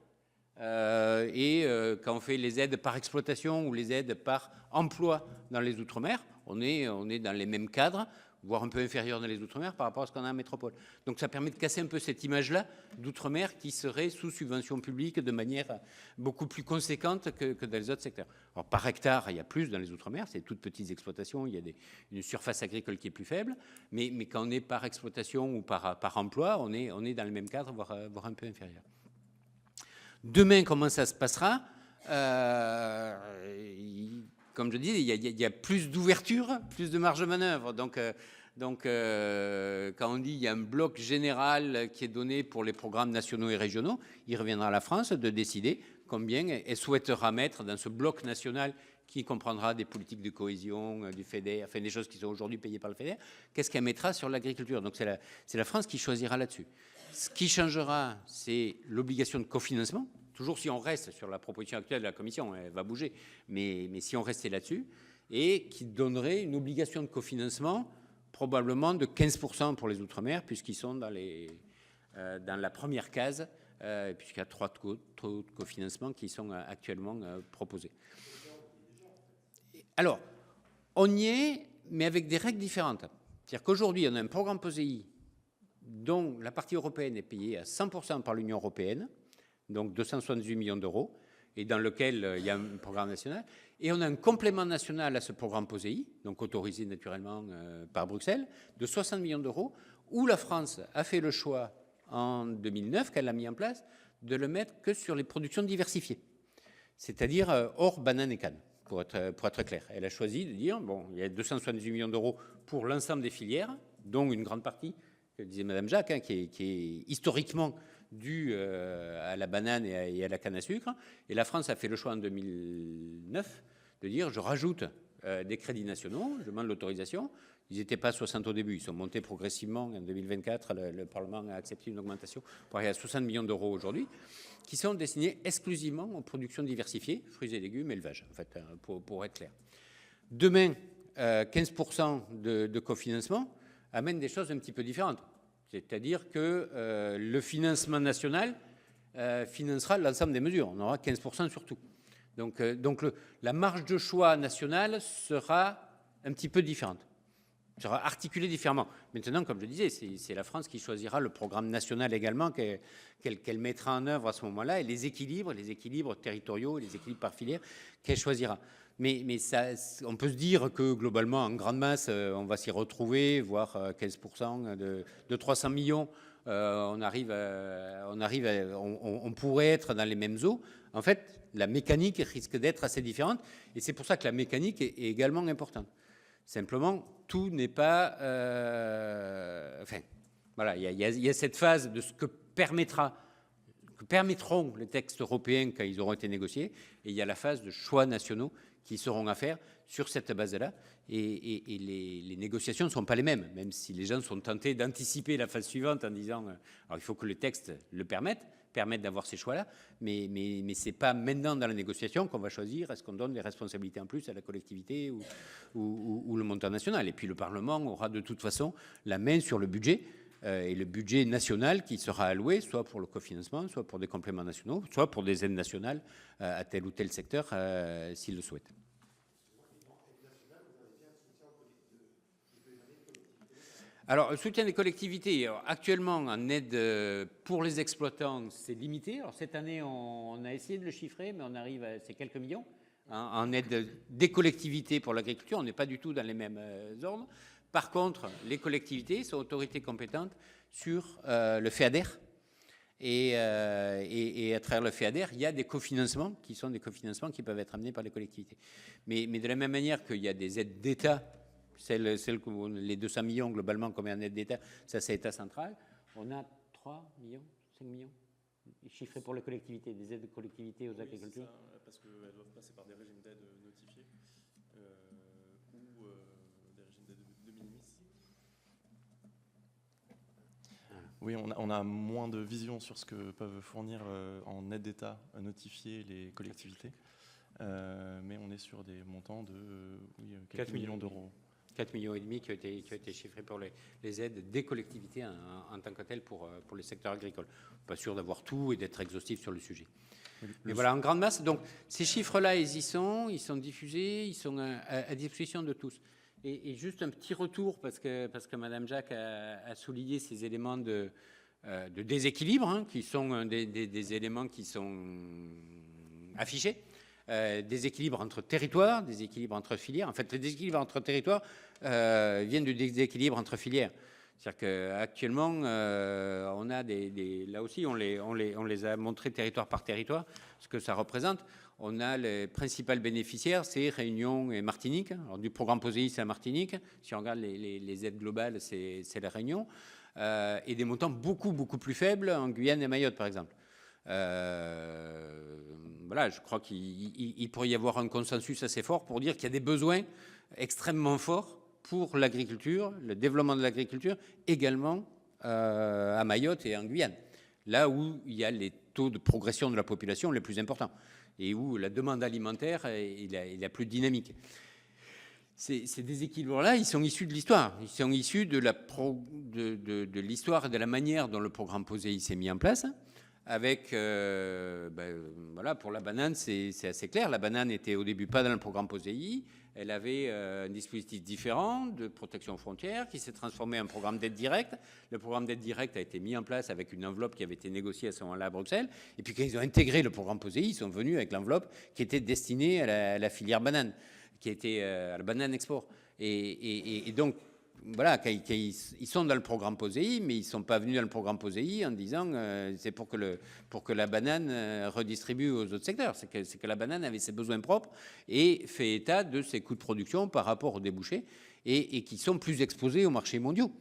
Quand on fait les aides par exploitation ou les aides par emploi dans les Outre-mer, on est dans les mêmes cadres, voire un peu inférieur dans les Outre-mer par rapport à ce qu'on a en métropole. Donc ça permet de casser un peu cette image-là d'Outre-mer qui serait sous subvention publique de manière beaucoup plus conséquente que dans les autres secteurs. Alors par hectare, il y a plus dans les Outre-mer, c'est toutes petites exploitations, il y a une surface agricole qui est plus faible, mais quand on est par exploitation ou par emploi, on est dans le même cadre, voire un peu inférieur. Demain, comment ça se passera ? Comme je dis, il y a plus d'ouverture, plus de marge de manœuvre. Donc, quand on dit qu'il y a un bloc général qui est donné pour les programmes nationaux et régionaux, il reviendra à la France de décider combien elle souhaitera mettre dans ce bloc national qui comprendra des politiques de cohésion, du FEDER, enfin des choses qui sont aujourd'hui payées par le FEDER, qu'est-ce qu'elle mettra sur l'agriculture. Donc c'est la France qui choisira là-dessus. Ce qui changera, c'est l'obligation de cofinancement. Toujours si on reste sur la proposition actuelle de la Commission, elle va bouger, mais si on restait là-dessus, et qui donnerait une obligation de cofinancement probablement de 15% pour les Outre-mer, puisqu'ils sont dans la première case, puisqu'il y a 3 taux de cofinancement qui sont actuellement proposés. Alors, on y est, mais avec des règles différentes. C'est-à-dire qu'aujourd'hui, on a un programme POSEI dont la partie européenne est payée à 100% par l'Union européenne, donc 278 millions d'euros, et dans lequel il y a un programme national. Et on a un complément national à ce programme POSEI, donc autorisé naturellement par Bruxelles, de 60 millions d'euros, où la France a fait le choix en 2009, qu'elle a mis en place, de le mettre que sur les productions diversifiées, c'est-à-dire hors banane et canne, pour être clair. Elle a choisi de dire, bon, il y a 278 millions d'euros pour l'ensemble des filières, dont une grande partie, que disait Madame Jacques, hein, qui est historiquement dû à la banane et à la canne à sucre. Et la France a fait le choix en 2009 de dire je rajoute des crédits nationaux, je demande l'autorisation. Ils n'étaient pas 60 au début, ils sont montés progressivement. En 2024, le Parlement a accepté une augmentation pour arriver à 60 millions d'euros aujourd'hui, qui sont destinés exclusivement aux productions diversifiées, fruits et légumes, élevage, en fait, pour être clair. Demain, 15% de cofinancement amène des choses un petit peu différentes. C'est-à-dire que le financement national financera l'ensemble des mesures. On aura 15% sur tout. Donc la marge de choix nationale sera un petit peu différente, sera articulée différemment. Maintenant, comme je disais, c'est la France qui choisira le programme national également qu'elle mettra en œuvre à ce moment-là et les équilibres territoriaux, les équilibres par filière qu'elle choisira. Mais ça, on peut se dire que globalement, en grande masse, on va s'y retrouver, voire 15% de 300 millions. On pourrait être dans les mêmes eaux. En fait, la mécanique risque d'être assez différente. Et c'est pour ça que la mécanique est également importante. Simplement, tout n'est pas... voilà, il y a cette phase de ce que permettront les textes européens quand ils auront été négociés. Et il y a la phase de choix nationaux qui seront à faire sur cette base-là. Et les négociations ne sont pas les mêmes, même si les gens sont tentés d'anticiper la phase suivante en disant alors il faut que le texte le permette, permettre d'avoir ces choix-là, mais ce n'est pas maintenant dans la négociation qu'on va choisir est-ce qu'on donne des responsabilités en plus à la collectivité ou le montant national. Et puis le Parlement aura de toute façon la main sur le budget, et le budget national qui sera alloué, soit pour le cofinancement, soit pour des compléments nationaux, soit pour des aides nationales à tel ou tel secteur, s'il le souhaite. Alors, le soutien des collectivités, actuellement, en aide pour les exploitants, c'est limité. Alors, cette année, on a essayé de le chiffrer, mais on arrive à ces quelques millions. En aide des collectivités pour l'agriculture, on n'est pas du tout dans les mêmes ordres. Par contre, les collectivités sont autorités compétentes sur le FEADER. Et à travers le FEADER, il y a des cofinancements qui sont des cofinancements qui peuvent être amenés par les collectivités. Mais de la même manière qu'il y a des aides d'État, celles que les 200 millions globalement qu'on met en aide d'État, ça c'est État central, on a 3 millions, 5 millions chiffrés pour les collectivités, des aides de collectivités aux agriculteurs. Parce qu'elles doivent passer par des régimes d'aide notifiés ou des régimes d'aide de minimis. Oui, on a moins de vision sur ce que peuvent fournir en aide d'État notifiée les collectivités, mais on est sur des montants de 4 millions d'euros. 4,5 millions qui ont été chiffrés pour les aides des collectivités en tant que telles pour les secteurs agricoles. Pas sûr d'avoir tout et d'être exhaustif sur le sujet. Mais voilà, en grande masse. Donc, ces chiffres-là, ils sont diffusés, ils sont à disposition de tous. Et juste un petit retour, parce que Mme Jacques a souligné ces éléments de déséquilibre, hein, qui sont des éléments qui sont affichés. Des équilibres entre territoires, des équilibres entre filières. En fait, les déséquilibres entre territoires viennent du déséquilibre entre filières. C'est-à-dire qu'actuellement, on a là aussi, on les a montrés territoire par territoire, ce que ça représente. On a les principales bénéficiaires, c'est Réunion et Martinique. Alors, du programme POSEI, c'est la Martinique. Si on regarde les aides globales, c'est la Réunion. Et des montants beaucoup, beaucoup plus faibles en Guyane et Mayotte, par exemple. Voilà, je crois qu'il pourrait y avoir un consensus assez fort pour dire qu'il y a des besoins extrêmement forts pour l'agriculture, le développement de l'agriculture, également à Mayotte et en Guyane, là où il y a les taux de progression de la population les plus importants et où la demande alimentaire est la plus dynamique. Ces déséquilibres-là, ils sont issus de l'histoire. Ils sont issus de l'histoire et de la manière dont le programme POSEI s'est mis en place. Avec, voilà, pour la banane, c'est assez clair. La banane n'était au début pas dans le programme POSEI. Elle avait un dispositif différent de protection aux frontières qui s'est transformé en programme d'aide directe. Le programme d'aide directe a été mis en place avec une enveloppe qui avait été négociée à ce moment-là à Bruxelles. Et puis quand ils ont intégré le programme POSEI, ils sont venus avec l'enveloppe qui était destinée à la filière banane, qui était à la banane export. Et donc, voilà, ils sont dans le programme POSEI, mais ils ne sont pas venus dans le programme POSEI en disant c'est pour que la banane redistribue aux autres secteurs. C'est que la banane avait ses besoins propres et fait état de ses coûts de production par rapport aux débouchés et qui sont plus exposés aux marchés mondiaux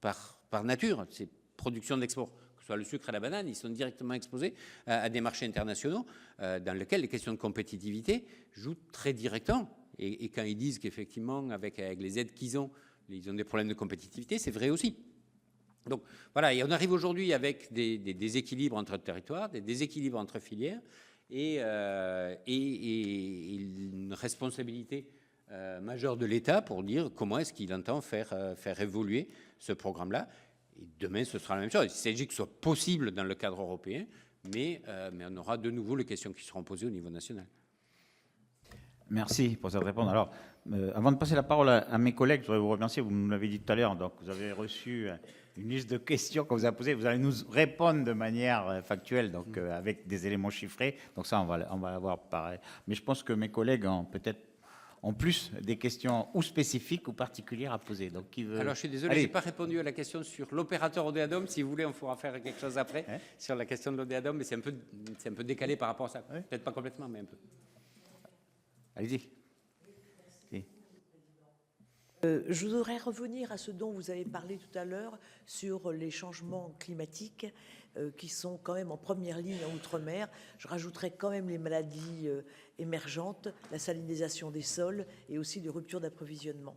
par nature. Ces productions d'export, que ce soit le sucre et la banane, ils sont directement exposés à des marchés internationaux dans lesquels les questions de compétitivité jouent très directement. Et quand ils disent qu'effectivement, avec les aides qu'ils ont des problèmes de compétitivité, c'est vrai aussi. Donc voilà, et on arrive aujourd'hui avec des déséquilibres entre territoires, des déséquilibres entre filières et une responsabilité majeure de l'État pour dire comment est-ce qu'il entend faire évoluer ce programme-là. Et demain, ce sera la même chose. Il s'agit que ce soit possible dans le cadre européen, mais on aura de nouveau les questions qui seront posées au niveau national. Merci pour cette réponse. Alors, avant de passer la parole à mes collègues, je voudrais vous remercier. Vous nous l'avez dit tout à l'heure, donc vous avez reçu une liste de questions qu'on vous a posées. Vous allez nous répondre de manière factuelle, donc avec des éléments chiffrés. Donc ça, on va avoir pareil. Mais je pense que mes collègues ont peut-être en plus des questions ou spécifiques ou particulières à poser. Donc, qui veut... Alors, je suis désolé, je n'ai pas répondu à la question sur l'opérateur Odéadom. Si vous voulez, on pourra faire quelque chose après sur la question de l'Odéadom, mais c'est un peu décalé par rapport à ça. Peut-être pas complètement, mais un peu. Allez-y. Je voudrais revenir à ce dont vous avez parlé tout à l'heure sur les changements climatiques qui sont quand même en première ligne en Outre-mer. Je rajouterais quand même les maladies émergentes, la salinisation des sols et aussi des ruptures d'approvisionnement.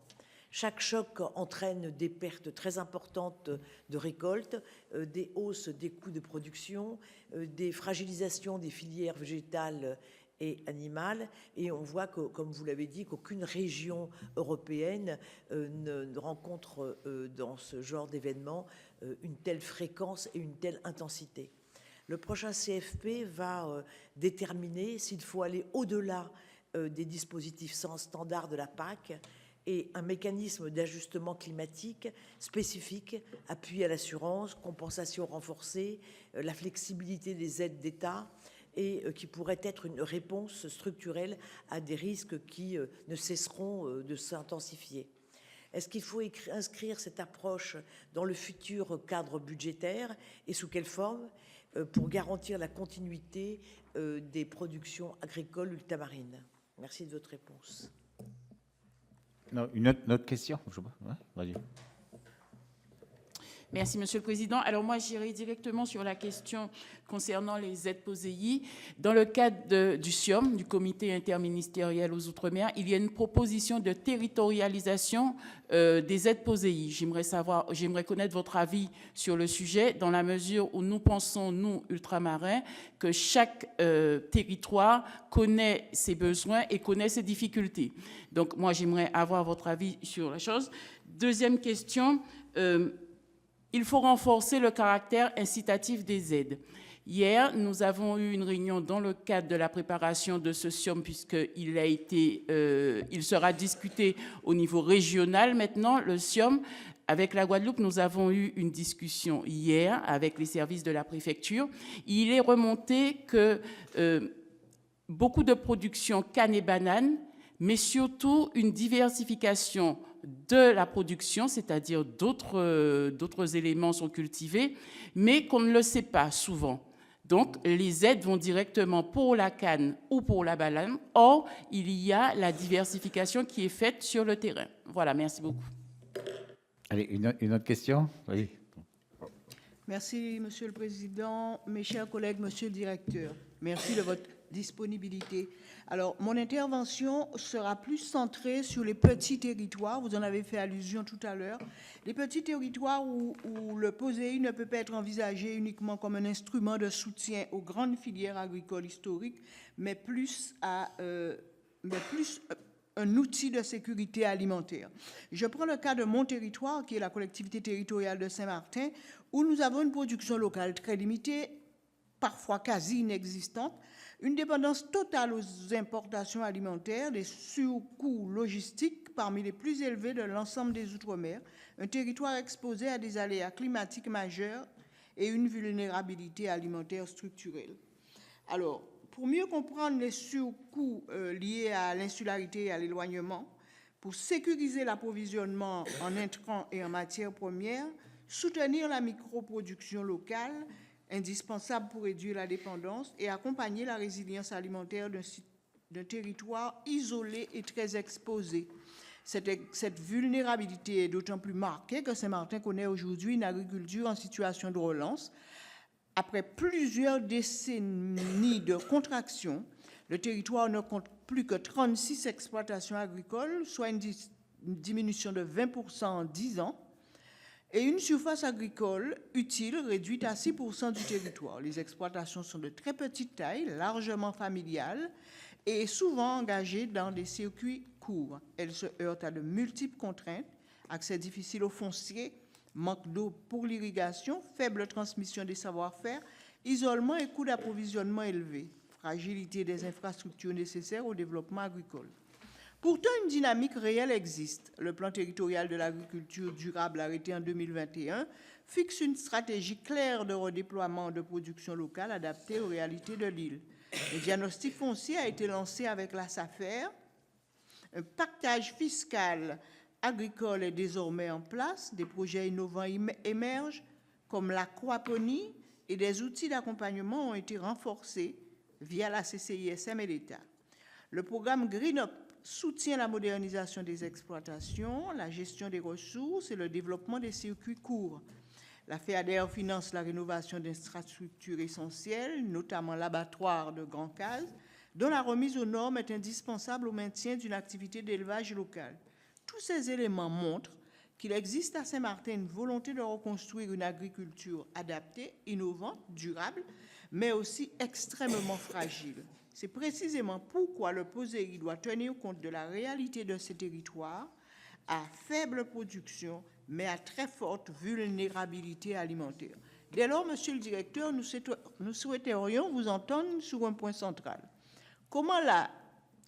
Chaque choc entraîne des pertes très importantes de récoltes, des hausses des coûts de production, des fragilisations des filières végétales et animales. Et on voit que, comme vous l'avez dit, qu'aucune région européenne ne rencontre dans ce genre d'événement une telle fréquence et une telle intensité. Le prochain CFP va déterminer s'il faut aller au-delà des dispositifs standards de la PAC et un mécanisme d'ajustement climatique spécifique, appui à l'assurance, compensation renforcée, la flexibilité des aides d'État, et qui pourrait être une réponse structurelle à des risques qui ne cesseront de s'intensifier. Est-ce qu'il faut inscrire cette approche dans le futur cadre budgétaire et sous quelle forme pour garantir la continuité des productions agricoles ultramarines? Merci de votre réponse. Non, une autre question, je sais pas. Ouais, vas-y. Merci, Monsieur le Président. Alors moi, j'irai directement sur la question concernant les aides POSEI. Dans le cadre du CIOM, du Comité interministériel aux Outre-mer, il y a une proposition de territorialisation des aides POSEI. J'aimerais connaître votre avis sur le sujet, dans la mesure où nous pensons, nous, ultramarins, que chaque territoire connaît ses besoins et connaît ses difficultés. Donc moi, j'aimerais avoir votre avis sur la chose. Deuxième question, il faut renforcer le caractère incitatif des aides. Hier, nous avons eu une réunion dans le cadre de la préparation de ce CIOM, puisqu'il il sera discuté au niveau régional maintenant, le CIOM. Avec la Guadeloupe, nous avons eu une discussion hier avec les services de la préfecture. Il est remonté que beaucoup de production canne et banane, mais surtout une diversification de la production, c'est-à-dire d'autres éléments sont cultivés, mais qu'on ne le sait pas souvent. Donc, les aides vont directement pour la canne ou pour la banane. Or, il y a la diversification qui est faite sur le terrain. Voilà, merci beaucoup. Allez, une autre question? Oui. Merci, Monsieur le Président. Mes chers collègues, Monsieur le Directeur, merci de votre disponibilité. Alors, mon intervention sera plus centrée sur les petits territoires. Vous en avez fait allusion tout à l'heure. Les petits territoires où le POSEI ne peut pas être envisagé uniquement comme un instrument de soutien aux grandes filières agricoles historiques, mais plus un outil de sécurité alimentaire. Je prends le cas de mon territoire, qui est la collectivité territoriale de Saint-Martin, où nous avons une production locale très limitée, parfois quasi inexistante, une dépendance totale aux importations alimentaires, des surcoûts logistiques parmi les plus élevés de l'ensemble des Outre-mer, un territoire exposé à des aléas climatiques majeurs et une vulnérabilité alimentaire structurelle. Alors, pour mieux comprendre les surcoûts liés à l'insularité et à l'éloignement, pour sécuriser l'approvisionnement en intrants et en matières premières, soutenir la microproduction locale, indispensable pour réduire la dépendance et accompagner la résilience alimentaire d'un territoire isolé et très exposé. Cette vulnérabilité est d'autant plus marquée que Saint-Martin connaît aujourd'hui une agriculture en situation de relance. Après plusieurs décennies de contraction, le territoire ne compte plus que 36 exploitations agricoles, soit une diminution de 20% en 10 ans, et une surface agricole utile réduite à 6% du territoire. Les exploitations sont de très petite taille, largement familiales et souvent engagées dans des circuits courts. Elles se heurtent à de multiples contraintes, accès difficile au foncier, manque d'eau pour l'irrigation, faible transmission des savoir-faire, isolement et coûts d'approvisionnement élevés, fragilité des infrastructures nécessaires au développement agricole. Pourtant, une dynamique réelle existe. Le plan territorial de l'agriculture durable arrêté en 2021 fixe une stratégie claire de redéploiement de production locale adaptée aux réalités de l'île. Le diagnostic foncier a été lancé avec la SAFER. Un pactage fiscal agricole est désormais en place. Des projets innovants émergent, comme l'aquaponie, et des outils d'accompagnement ont été renforcés via la CCISM et l'État. Le programme GreenUp soutient la modernisation des exploitations, la gestion des ressources et le développement des circuits courts. La FEADER finance la rénovation d'infrastructures essentielles, notamment l'abattoir de Grand Case, dont la remise aux normes est indispensable au maintien d'une activité d'élevage locale. Tous ces éléments montrent qu'il existe à Saint-Martin une volonté de reconstruire une agriculture adaptée, innovante, durable, mais aussi extrêmement fragile. C'est précisément pourquoi le POSEI doit tenir compte de la réalité de ces territoires à faible production, mais à très forte vulnérabilité alimentaire. Dès lors, Monsieur le Directeur, nous souhaiterions vous entendre sur un point central. Comment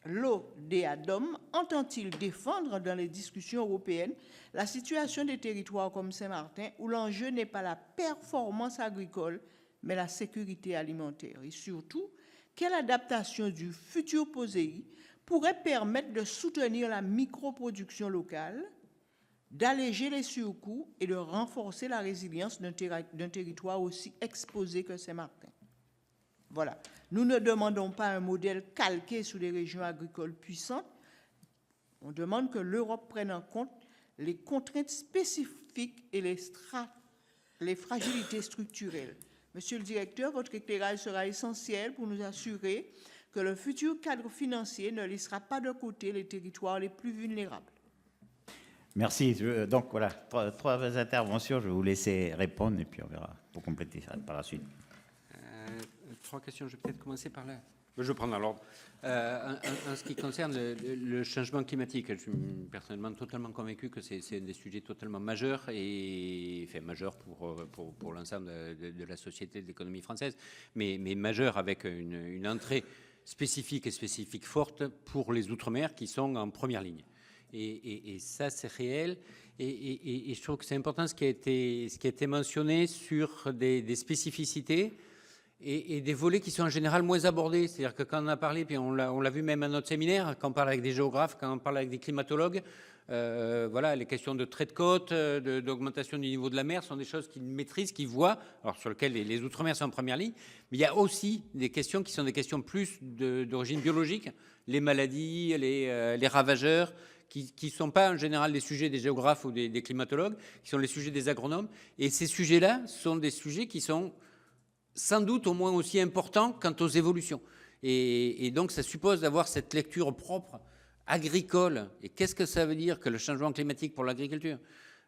l'ODA-DOM entend-il défendre dans les discussions européennes la situation des territoires comme Saint-Martin, où l'enjeu n'est pas la performance agricole, mais la sécurité alimentaire? Et surtout, quelle adaptation du futur POSEI pourrait permettre de soutenir la microproduction locale, d'alléger les surcoûts et de renforcer la résilience d'un territoire aussi exposé que Saint-Martin? Voilà. Nous ne demandons pas un modèle calqué sur les régions agricoles puissantes. On demande que l'Europe prenne en compte les contraintes spécifiques et les fragilités structurelles. Monsieur le Directeur, votre éclairage sera essentiel pour nous assurer que le futur cadre financier ne laissera pas de côté les territoires les plus vulnérables. Merci. Donc voilà, trois interventions. Je vais vous laisser répondre et puis on verra pour compléter ça par la suite. 3 questions, je vais peut-être commencer par là. Je vais prendre dans l'ordre. En ce qui concerne le changement climatique, je suis personnellement totalement convaincu que c'est un des sujets totalement majeurs, majeurs pour l'ensemble de la société, de l'économie française, mais majeur avec une entrée spécifique et spécifique forte pour les Outre-mer qui sont en première ligne. Et ça, c'est réel. Et je trouve que c'est important ce qui a été mentionné sur des spécificités et des volets qui sont en général moins abordés. C'est-à-dire que quand on a parlé, puis on l'a vu même à notre séminaire, quand on parle avec des géographes, quand on parle avec des climatologues, voilà, les questions de trait de côte, d'augmentation du niveau de la mer sont des choses qu'ils maîtrisent, qu'ils voient, alors sur lesquelles les Outre-mer sont en première ligne. Mais il y a aussi des questions qui sont des questions plus d'origine biologique, les maladies, les ravageurs, qui ne sont pas en général les sujets des géographes ou des climatologues, qui sont les sujets des agronomes. Et ces sujets-là sont des sujets qui sont sans doute au moins aussi importants quant aux évolutions. Et donc ça suppose d'avoir cette lecture propre, agricole. Et qu'est-ce que ça veut dire que le changement climatique pour l'agriculture ?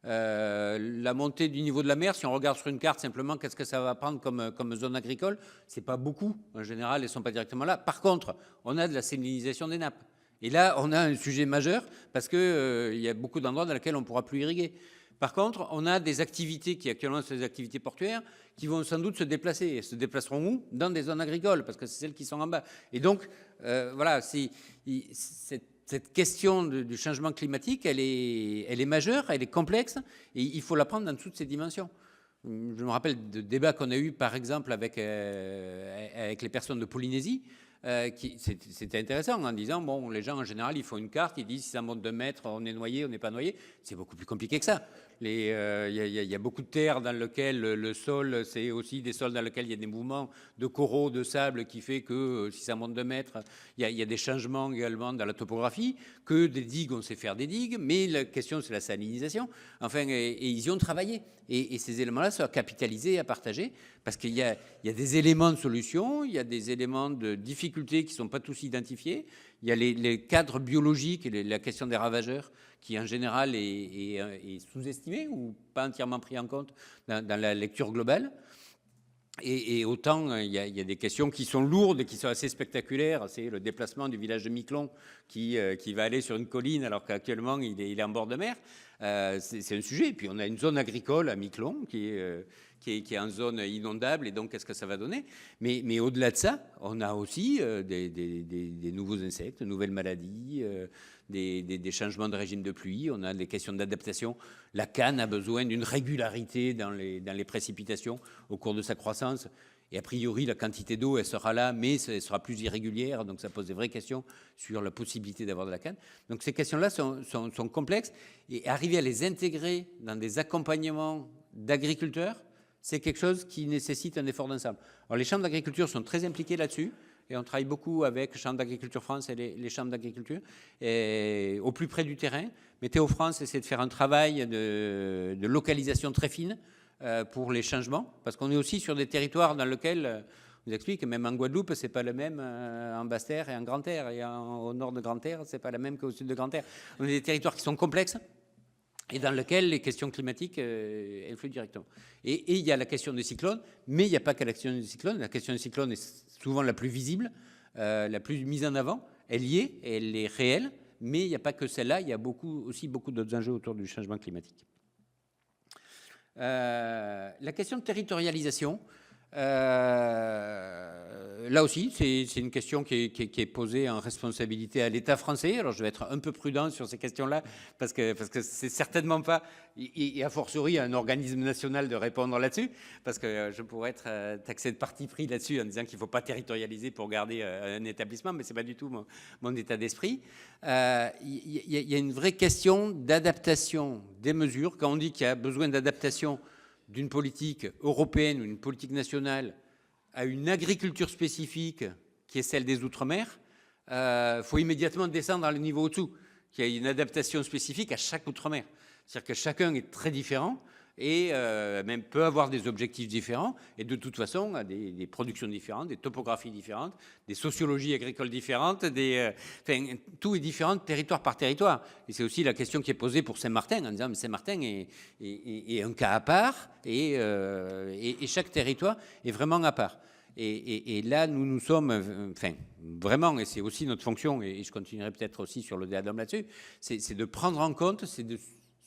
La montée du niveau de la mer, si on regarde sur une carte simplement, qu'est-ce que ça va prendre comme zone agricole ? C'est pas beaucoup, en général, elles ne sont pas directement là. Par contre, on a de la salinisation des nappes. Et là, on a un sujet majeur parce qu'il y a beaucoup d'endroits dans lesquels on ne pourra plus irriguer. Par contre, on a des activités qui actuellement sont des activités portuaires qui vont sans doute se déplacer. Elles se déplaceront où ? Dans des zones agricoles, parce que c'est celles qui sont en bas. Et donc, voilà, cette question du changement climatique, elle est majeure, elle est complexe, et il faut la prendre dans toutes ses dimensions. Je me rappelle de débats qu'on a eus, par exemple, avec les personnes de Polynésie. C'était intéressant en disant, bon, les gens en général, ils font une carte, ils disent si ça monte 2 mètres, on est noyé, on n'est pas noyé. C'est beaucoup plus compliqué que ça. Il y a beaucoup de terres dans lesquelles le sol, c'est aussi des sols dans lesquels il y a des mouvements de coraux, de sable qui fait que si ça monte 2 mètres, il y a des changements également dans la topographie, que des digues, on sait faire des digues, mais la question c'est la salinisation. Enfin, et ils y ont travaillé. Et ces éléments-là sont à capitaliser, à partager, parce qu'il y a des éléments de solution, il y a des éléments de difficultés qui ne sont pas tous identifiés, il y a les cadres biologiques et la question des ravageurs qui en général est sous-estimée ou pas entièrement pris en compte dans la lecture globale. Et autant, il y a des questions qui sont lourdes et qui sont assez spectaculaires. C'est le déplacement du village de Miquelon qui va aller sur une colline alors qu'actuellement il est en bord de mer. C'est un sujet. Et puis on a une zone agricole à Miquelon qui est en zone inondable. Et donc, qu'est-ce que ça va donner ? Mais au-delà de ça, on a aussi des nouveaux insectes, de nouvelles maladies, des changements de régime de pluie. On a des questions d'adaptation. La canne a besoin d'une régularité dans les précipitations au cours de sa croissance. Et a priori, la quantité d'eau, elle sera là, mais elle sera plus irrégulière. Donc, ça pose des vraies questions sur la possibilité d'avoir de la canne. Donc, ces questions-là sont complexes. Et arriver à les intégrer dans des accompagnements d'agriculteurs, c'est quelque chose qui nécessite un effort d'ensemble. Alors, les chambres d'agriculture sont très impliquées là-dessus. Et on travaille beaucoup avec Chambres d'agriculture France et les chambres d'agriculture au plus près du terrain. Météo France essaie de faire un travail de localisation très fine pour les changements, parce qu'on est aussi sur des territoires dans lesquels vous explique que même en Guadeloupe, c'est pas le même en Basse-Terre et en Grande-Terre. Et au nord de Grande-Terre, c'est pas la même qu'au sud de Grande-Terre. On a des territoires qui sont complexes et dans lesquels les questions climatiques influent directement. Et il y a la question des cyclones, mais il n'y a pas que la question des cyclones. La question des cyclones est souvent la plus visible, la plus mise en avant. Elle y est, elle est réelle, mais il n'y a pas que celle-là. Il y a aussi beaucoup d'autres enjeux autour du changement climatique. La question de territorialisation, là aussi, c'est une question qui est posée en responsabilité à l'État français. Alors, je vais être un peu prudent sur ces questions-là, parce que c'est certainement pas, et a fortiori, un organisme national de répondre là-dessus, parce que je pourrais être taxé de parti pris là-dessus en disant qu'il ne faut pas territorialiser pour garder un établissement, mais ce n'est pas du tout mon état d'esprit. Il y a une vraie question d'adaptation des mesures. Quand on dit qu'il y a besoin d'adaptation d'une politique européenne ou une politique nationale à une agriculture spécifique qui est celle des Outre-mer, faut immédiatement descendre à le niveau au-dessous, qu'il y a une adaptation spécifique à chaque Outre-mer. C'est-à-dire que chacun est très différent et même peut avoir des objectifs différents et de toute façon a des productions différentes, des topographies différentes, des sociologies agricoles différentes, enfin, tout est différent territoire par territoire. Et c'est aussi la question qui est posée pour Saint-Martin en disant mais Saint-Martin est un cas à part et chaque territoire est vraiment à part. Et là, nous sommes, enfin, vraiment, et c'est aussi notre fonction, et je continuerai peut-être aussi sur le DADOM là-dessus, c'est de prendre en compte, c'est de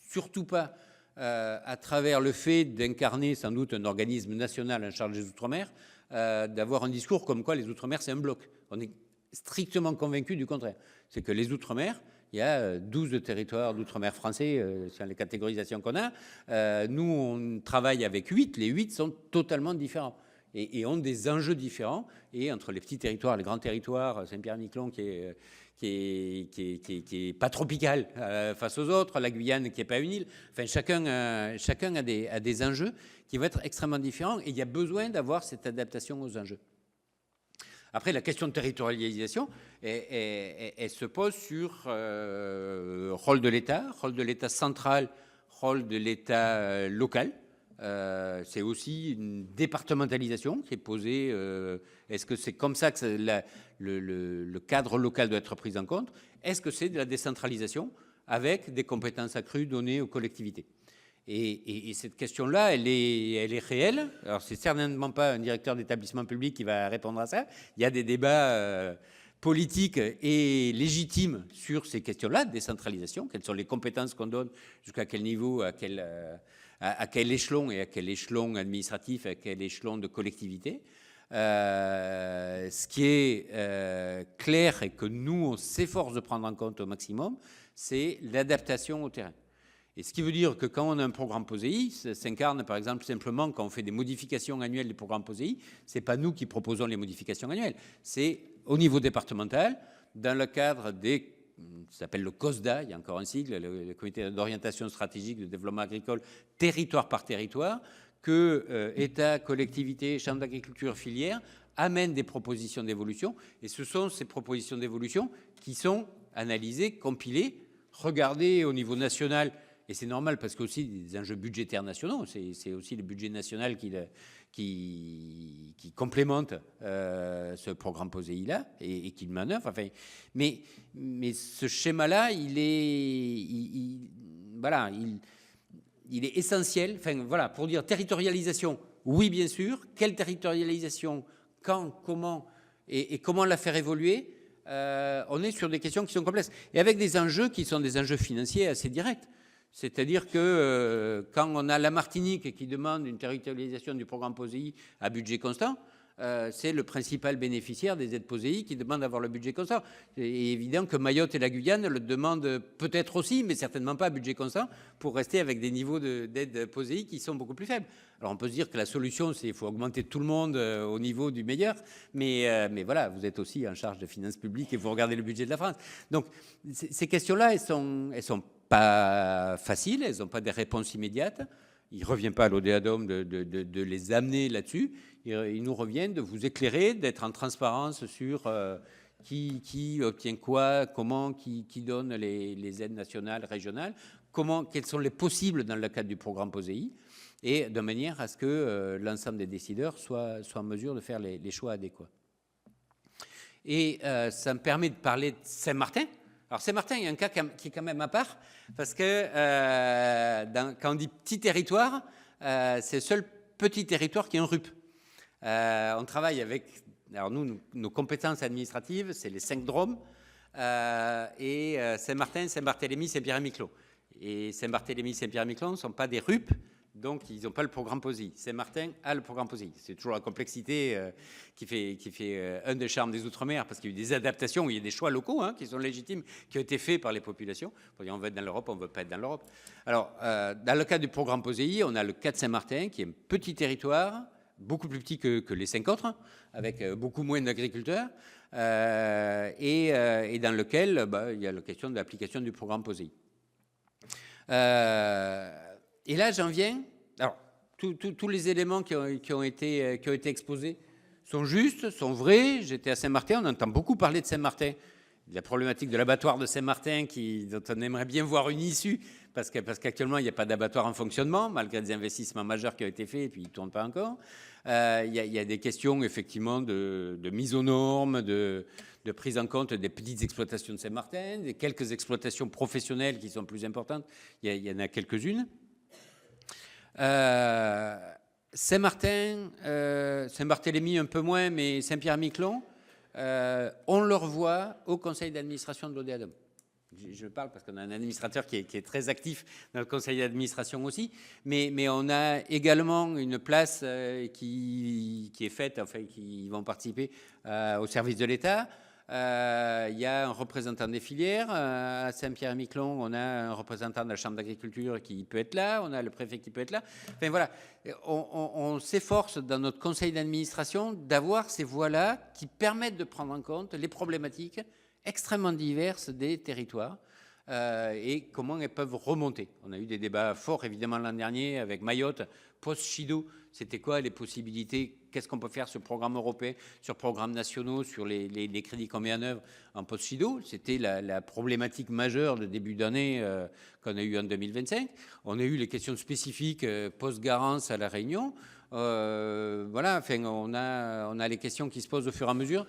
surtout pas, à travers le fait d'incarner sans doute un organisme national en charge des Outre-mer, d'avoir un discours comme quoi les Outre-mer, c'est un bloc. On est strictement convaincu du contraire. C'est que les Outre-mer, il y a 12 territoires d'outre-mer français, sur les catégorisations qu'on a. Nous, on travaille avec 8. Les 8 sont totalement différents et ont des enjeux différents. Et entre les petits territoires, les grands territoires, Saint-Pierre-et-Miquelon qui est pas tropical face aux autres, la Guyane qui n'est pas une île. Enfin, chacun a des enjeux qui vont être extrêmement différents et il y a besoin d'avoir cette adaptation aux enjeux. Après, la question de territorialisation, elle se pose sur rôle de l'État central, rôle de l'État local. C'est aussi une départementalisation qui est posée. Est-ce que c'est comme ça que le cadre local doit être pris en compte? Est-ce que c'est de la décentralisation avec des compétences accrues données aux collectivités? Et cette question-là, elle est réelle. Alors, c'est certainement pas un directeur d'établissement public qui va répondre à ça. Il y a des débats politiques et légitimes sur ces questions-là, de décentralisation. Quelles sont les compétences qu'on donne, jusqu'à quel niveau, à quel échelon, et à quel échelon administratif, à quel échelon de collectivité. Ce qui est clair et que nous, on s'efforce de prendre en compte au maximum, c'est l'adaptation au terrain. Et ce qui veut dire que quand on a un programme POSEI, ça s'incarne par exemple simplement quand on fait des modifications annuelles des programmes POSEI, ce n'est pas nous qui proposons les modifications annuelles, c'est au niveau départemental, dans le cadre des, ça s'appelle le COSDA, il y a encore un sigle, le Comité d'orientation stratégique de développement agricole, territoire par territoire, que État, collectivités, chambres d'agriculture, filières amènent des propositions d'évolution, et ce sont ces propositions d'évolution qui sont analysées, compilées, regardées au niveau national. Et c'est normal parce qu'il y a aussi des enjeux budgétaires nationaux. C'est aussi le budget national qui complémente ce programme POSEI-là et qui le manœuvre. Enfin, mais ce schéma-là, il est essentiel. Enfin, voilà, pour dire territorialisation, oui, bien sûr. Quelle territorialisation, quand, comment et comment la faire évoluer? On est sur des questions qui sont complexes. Et avec des enjeux qui sont des enjeux financiers assez directs. C'est-à-dire que quand on a la Martinique qui demande une territorialisation du programme POSEI à budget constant, c'est le principal bénéficiaire des aides POSEI qui demande d'avoir le budget constant. C'est évident que Mayotte et la Guyane le demandent peut-être aussi, mais certainement pas à budget constant, pour rester avec des niveaux d'aide POSEI qui sont beaucoup plus faibles. Alors on peut se dire que la solution, c'est qu'il faut augmenter tout le monde au niveau du meilleur, mais voilà, vous êtes aussi en charge de finances publiques et vous regardez le budget de la France. Donc ces questions-là, elles sont pas faciles, elles n'ont pas des réponses immédiates. Il ne revient pas à l'ODEADOM de les amener là-dessus. Il nous revient de vous éclairer, d'être en transparence sur qui obtient quoi, comment, qui donne les aides nationales, régionales, quels sont les possibles dans le cadre du programme POSEI. et de manière à ce que l'ensemble des décideurs soient en mesure de faire les choix adéquats. Et ça me permet de parler de Saint-Martin. Alors Saint-Martin, il y a un cas qui est quand même à part, parce que quand on dit petit territoire, c'est le seul petit territoire qui est un RUP. On travaille avec, alors nous, nos compétences administratives, c'est les 5 DROM, et Saint-Martin, Saint-Barthélemy, Saint-Pierre-et-Miquelon. Et Saint-Barthélemy, Saint-Pierre-et-Miquelon ne sont pas des RUP, donc ils n'ont pas le programme POSI. Saint-Martin a le programme POSI. C'est toujours la complexité qui fait un des charmes des Outre-mer, parce qu'il y a eu des adaptations, il y a des choix locaux qui sont légitimes, qui ont été faits par les populations. Pour dire on veut être dans l'Europe, on ne veut pas être dans l'Europe. Alors, dans le cadre du programme POSI, on a le cas de Saint-Martin, qui est un petit territoire, beaucoup plus petit que les 5 autres, avec beaucoup moins d'agriculteurs, et dans lequel il y a la question de l'application du programme POSI. Et là, j'en viens. Alors, tous les éléments qui ont été exposés sont justes, sont vrais. J'étais à Saint-Martin, on entend beaucoup parler de Saint-Martin, de la problématique de l'abattoir de Saint-Martin, dont on aimerait bien voir une issue, parce qu'actuellement, il n'y a pas d'abattoir en fonctionnement, malgré des investissements majeurs qui ont été faits, et puis ils ne tournent pas encore. Il y a des questions, effectivement, de mise aux normes, de prise en compte des petites exploitations de Saint-Martin, des quelques exploitations professionnelles qui sont plus importantes. Il y en a quelques-unes. Saint-Martin, Saint-Barthélemy un peu moins, mais Saint-Pierre-Miquelon, on leur voit au conseil d'administration de l'Odéadom. Je parle parce qu'on a un administrateur qui est très actif dans le conseil d'administration aussi, mais on a également une place qui est faite, enfin, qui vont participer au service de l'État. Il y a un représentant des filières. À Saint-Pierre-et-Miquelon, on a un représentant de la Chambre d'agriculture qui peut être là. On a le préfet qui peut être là. Enfin voilà, on s'efforce dans notre conseil d'administration d'avoir ces voix-là qui permettent de prendre en compte les problématiques extrêmement diverses des territoires et comment elles peuvent remonter. On a eu des débats forts, évidemment, l'an dernier avec Mayotte, post-Chido. C'était quoi les possibilités? Qu'est-ce qu'on peut faire sur programme européen, sur programmes nationaux, sur les crédits qu'on met en œuvre en post-Chido? C'était la problématique majeure de début d'année qu'on a eu en 2025. On a eu les questions spécifiques post-Garance à La Réunion. Voilà, enfin, on a les questions qui se posent au fur et à mesure,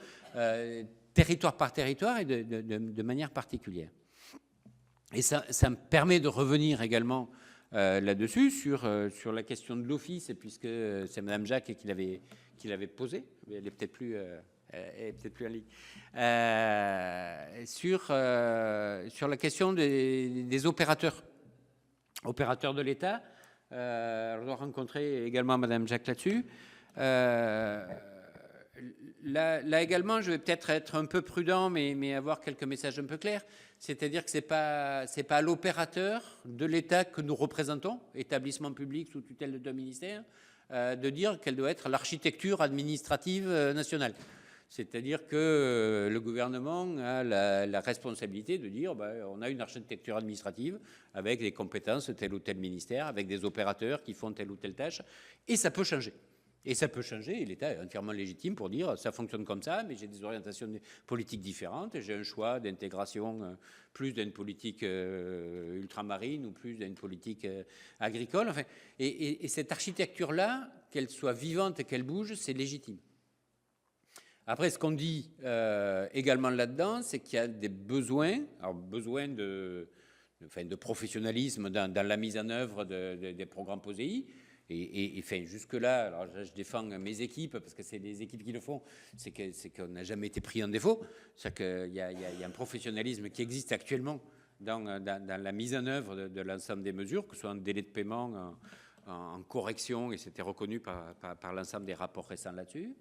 territoire par territoire et de manière particulière. Et ça me permet de revenir également là-dessus, sur la question de l'office, puisque c'est Mme Jacques qui l'avait posée. Elle est peut-être plus en ligne. Sur la question des opérateurs de l'État. Je dois rencontrer également Mme Jacques là-dessus. Là également, je vais peut-être être un peu prudent, mais avoir quelques messages un peu clairs. C'est-à-dire que ce n'est pas à l'opérateur de l'État que nous représentons, établissement public sous tutelle de 2 ministères, de dire quelle doit être l'architecture administrative nationale. C'est-à-dire que le gouvernement a la responsabilité de dire on a une architecture administrative avec des compétences de tel ou tel ministère, avec des opérateurs qui font telle ou telle tâche, et ça peut changer. Et ça peut changer, et l'État est entièrement légitime pour dire ça fonctionne comme ça, mais j'ai des orientations politiques différentes, et j'ai un choix d'intégration plus d'une politique ultramarine ou plus d'une politique agricole. Enfin, et cette architecture-là, qu'elle soit vivante et qu'elle bouge, c'est légitime. Après, ce qu'on dit également là-dedans, c'est qu'il y a des besoins, alors besoin de professionnalisme dans la mise en œuvre des programmes POSEI. Et enfin, jusque-là, alors je défends mes équipes, parce que c'est les équipes qui le font, c'est qu'on n'a jamais été pris en défaut. C'est-à-dire qu'il y a un professionnalisme qui existe actuellement dans la mise en œuvre de l'ensemble des mesures, que ce soit en délai de paiement, en correction, et c'était reconnu par l'ensemble des rapports récents là-dessus,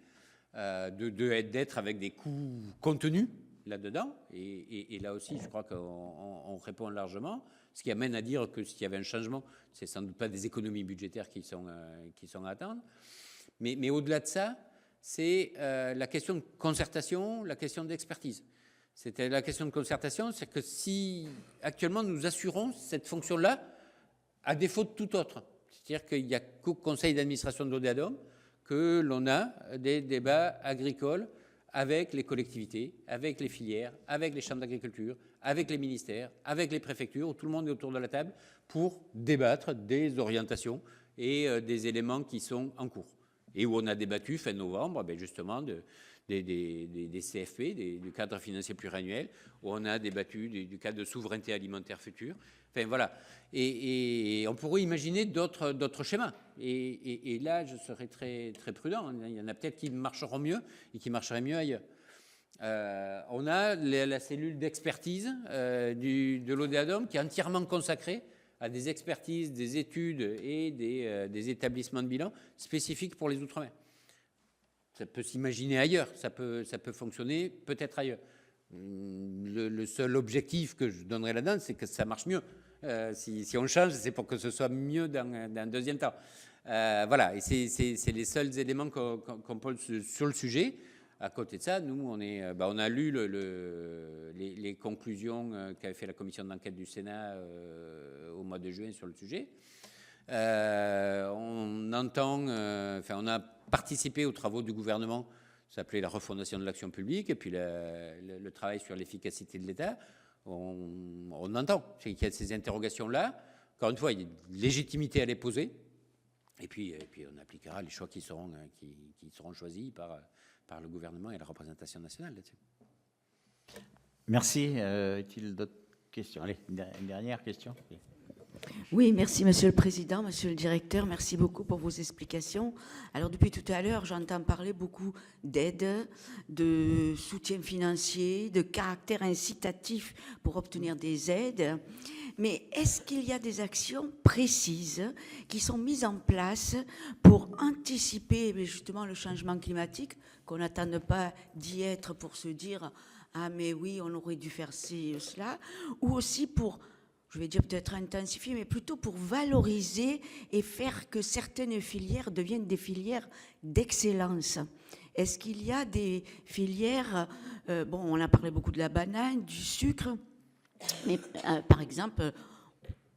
d'être avec des coûts contenus là-dedans. Et là aussi, je crois qu'on répond largement. Ce qui amène à dire que s'il y avait un changement, c'est sans doute pas des économies budgétaires qui sont à attendre. Mais au-delà de ça, c'est la question de concertation, la question d'expertise. C'était la question de concertation, c'est que si actuellement nous assurons cette fonction-là, à défaut de tout autre, c'est-à-dire qu'il n'y a qu'au conseil d'administration de l'Odéadom que l'on a des débats agricoles avec les collectivités, avec les filières, avec les chambres d'agriculture, avec les ministères, avec les préfectures, où tout le monde est autour de la table pour débattre des orientations et des éléments qui sont en cours. Et où on a débattu fin novembre, justement, des CFP, du cadre financier pluriannuel, où on a débattu du cadre de souveraineté alimentaire future. Enfin, voilà. Et on pourrait imaginer d'autres schémas. Et là, je serais très, très prudent. Il y en a peut-être qui marcheront mieux et qui marcheraient mieux ailleurs. On a la cellule d'expertise de l'ODEADOM qui est entièrement consacrée à des expertises, des études et des établissements de bilan spécifiques pour les Outre-mer. Ça peut s'imaginer ailleurs, ça peut fonctionner peut-être ailleurs. Le seul objectif que je donnerais là-dedans, c'est que ça marche mieux. Si on change, c'est pour que ce soit mieux dans un deuxième temps. Voilà, et c'est les seuls éléments qu'on pose sur le sujet. À côté de ça, nous, on a lu les conclusions qu'avait fait la commission d'enquête du Sénat au mois de juin sur le sujet. On a participé aux travaux du gouvernement, ça s'appelait la refondation de l'action publique, et puis le travail sur l'efficacité de l'État. On entend qu'il y a ces interrogations-là. Encore une fois, il y a une légitimité à les poser, et puis on appliquera les choix qui seront choisis par le gouvernement et la représentation nationale là-dessus. Merci. Est-il d'autres questions? Allez, une dernière question. Oui, merci Monsieur le Président, Monsieur le Directeur, merci beaucoup pour vos explications. Alors depuis tout à l'heure, j'entends parler beaucoup d'aide, de soutien financier, de caractère incitatif pour obtenir des aides. Mais est-ce qu'il y a des actions précises qui sont mises en place pour anticiper justement le changement climatique, qu'on n'attende pas d'y être pour se dire « Ah mais oui, on aurait dû faire ci, cela », ou aussi pour, je vais dire peut-être intensifier, mais plutôt pour valoriser et faire que certaines filières deviennent des filières d'excellence. Est-ce qu'il y a des filières, on a parlé beaucoup de la banane, du sucre, mais par exemple,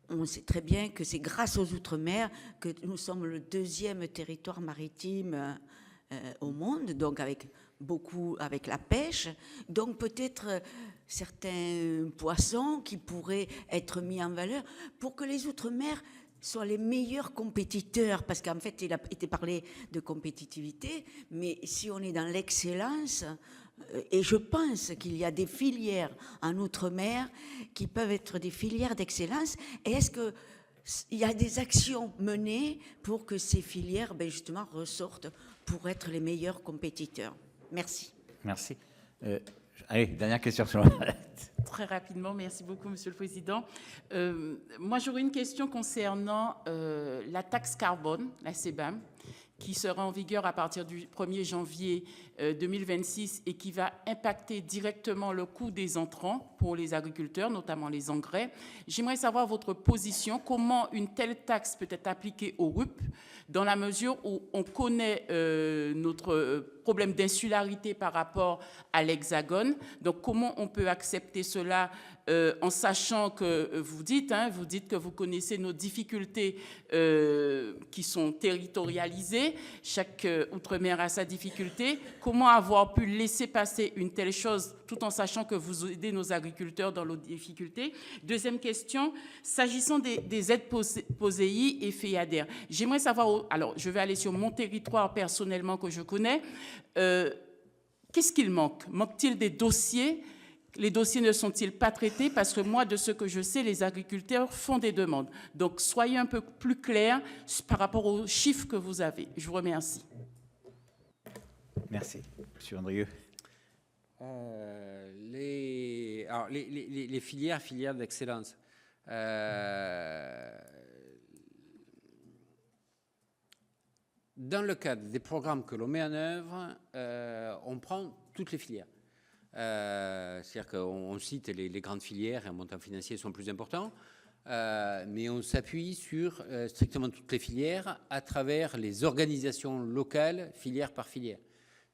on sait très bien que c'est grâce aux Outre-mer que nous sommes le 2e territoire maritime au monde, donc avec la pêche, donc peut-être certains poissons qui pourraient être mis en valeur pour que les Outre-mer soient les meilleurs compétiteurs, parce qu'en fait, il a été parlé de compétitivité, mais si on est dans l'excellence, et je pense qu'il y a des filières en Outre-mer qui peuvent être des filières d'excellence, et est-ce qu'il y a des actions menées pour que ces filières, justement, ressortent pour être les meilleurs compétiteurs? Merci. Merci. Allez, dernière question. Très rapidement, merci beaucoup, Monsieur le Président. Moi, j'aurais une question concernant la taxe carbone, la CBAM, qui sera en vigueur à partir du 1er janvier 2026 et qui va impacter directement le coût des intrants pour les agriculteurs, notamment les engrais. J'aimerais savoir votre position, comment une telle taxe peut être appliquée au RUP, dans la mesure où on connaît notre problème d'insularité par rapport à l'Hexagone. Donc, comment on peut accepter cela en sachant que vous dites que vous connaissez nos difficultés qui sont territorialisées. Chaque Outre-mer a sa difficulté. Comment avoir pu laisser passer une telle chose tout en sachant que vous aidez nos agriculteurs dans leurs difficultés? Deuxième question, s'agissant des aides POSEI et FEADER, j'aimerais savoir, alors je vais aller sur mon territoire personnellement que je connais, qu'est-ce qu'il manque? Manque-t-il des dossiers? Les dossiers ne sont-ils pas traités? Parce que moi, de ce que je sais, les agriculteurs font des demandes. Donc, soyez un peu plus clairs par rapport aux chiffres que vous avez. Je vous remercie. Merci. Monsieur Andrieux. Les filières d'excellence. Dans le cadre des programmes que l'on met en œuvre, on prend toutes les filières. C'est-à-dire qu'on cite les grandes filières et en montant financier sont plus importants, mais on s'appuie sur strictement toutes les filières à travers les organisations locales, filière par filière.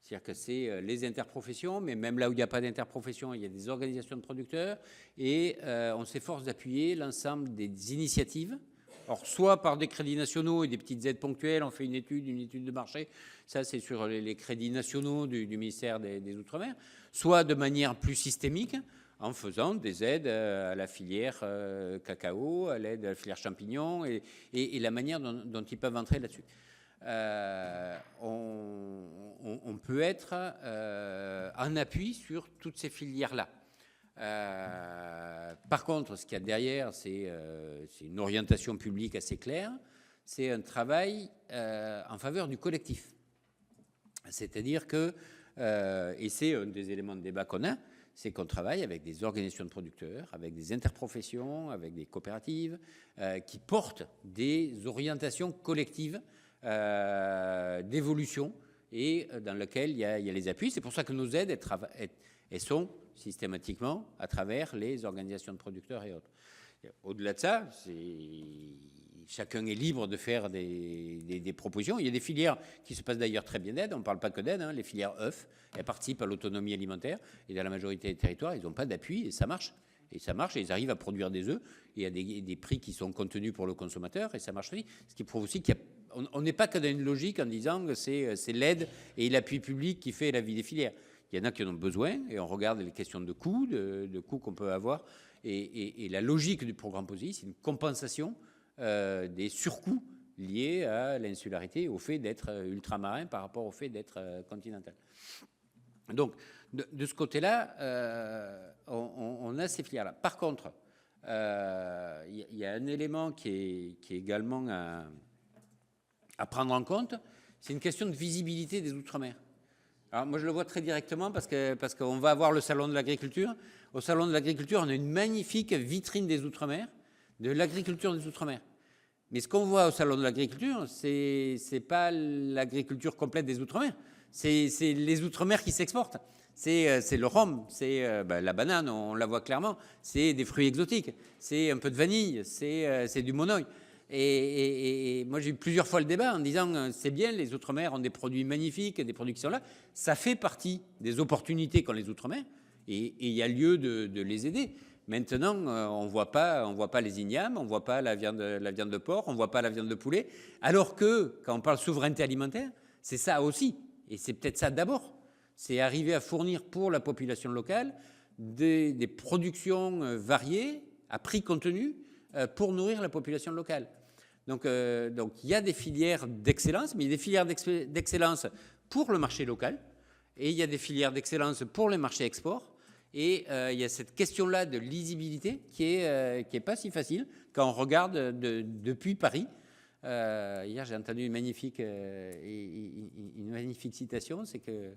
C'est-à-dire que c'est les interprofessions, mais même là où il n'y a pas d'interprofession, il y a des organisations de producteurs, et on s'efforce d'appuyer l'ensemble des initiatives. Alors, soit par des crédits nationaux et des petites aides ponctuelles, on fait une étude de marché, ça c'est sur les crédits nationaux du ministère des Outre-mer, soit de manière plus systémique, en faisant des aides à la filière cacao, à l'aide à la filière champignons et la manière dont ils peuvent entrer là-dessus. On peut être en appui sur toutes ces filières-là. Par contre, ce qu'il y a derrière, c'est une orientation publique assez claire, c'est un travail en faveur du collectif. C'est-à-dire que, et c'est un des éléments de débat qu'on a, c'est qu'on travaille avec des organisations de producteurs, avec des interprofessions, avec des coopératives, qui portent des orientations collectives d'évolution et dans lesquelles il y a les appuis. C'est pour ça que nos aides, elles sont systématiquement à travers les organisations de producteurs et autres. Au-delà de ça, chacun est libre de faire des propositions. Il y a des filières qui se passent d'ailleurs très bien d'aide. On ne parle pas que d'aide. Les filières œufs, elles participent à l'autonomie alimentaire. Et dans la majorité des territoires, ils n'ont pas d'appui et ça marche. Et ça marche et ils arrivent à produire des œufs et à des prix qui sont contenus pour le consommateur et ça marche aussi. Ce qui prouve aussi qu'on n'est pas que dans une logique en disant que c'est l'aide et l'appui public qui fait la vie des filières. Il y en a qui en ont besoin et on regarde les questions de coûts, qu'on peut avoir. Et la logique du programme POSEI, c'est une compensation des surcoûts liés à l'insularité, au fait d'être ultramarin par rapport au fait d'être continental. Donc, de ce côté-là, on a ces filières-là. Par contre, il y a un élément qui est également à prendre en compte, c'est une question de visibilité des Outre-mer. Alors moi je le vois très directement parce qu'on va avoir le salon de l'agriculture. Au salon de l'agriculture, on a une magnifique vitrine des Outre-mer, de l'agriculture des Outre-mer. Mais ce qu'on voit au salon de l'agriculture, c'est pas l'agriculture complète des Outre-mer, c'est les Outre-mer qui s'exportent. C'est le rhum, c'est la banane, on la voit clairement, c'est des fruits exotiques, c'est un peu de vanille, c'est du monoeil. Et moi, j'ai eu plusieurs fois le débat en disant c'est bien, les Outre-mer ont des produits magnifiques, des produits qui sont là. Ça fait partie des opportunités qu'ont les Outre-mer et il y a lieu de les aider. Maintenant, on voit pas les ignames, on voit pas la viande de porc, on voit pas la viande de poulet. Alors que quand on parle souveraineté alimentaire, c'est ça aussi. Et c'est peut-être ça d'abord. C'est arriver à fournir pour la population locale des productions variées à prix contenu pour nourrir la population locale. Donc il y a des filières d'excellence, mais il y a des filières d'excellence pour le marché local et il y a des filières d'excellence pour les marchés export. Et il y a cette question-là de lisibilité qui est pas si facile quand on regarde depuis Paris. Hier, j'ai entendu une magnifique citation, c'est que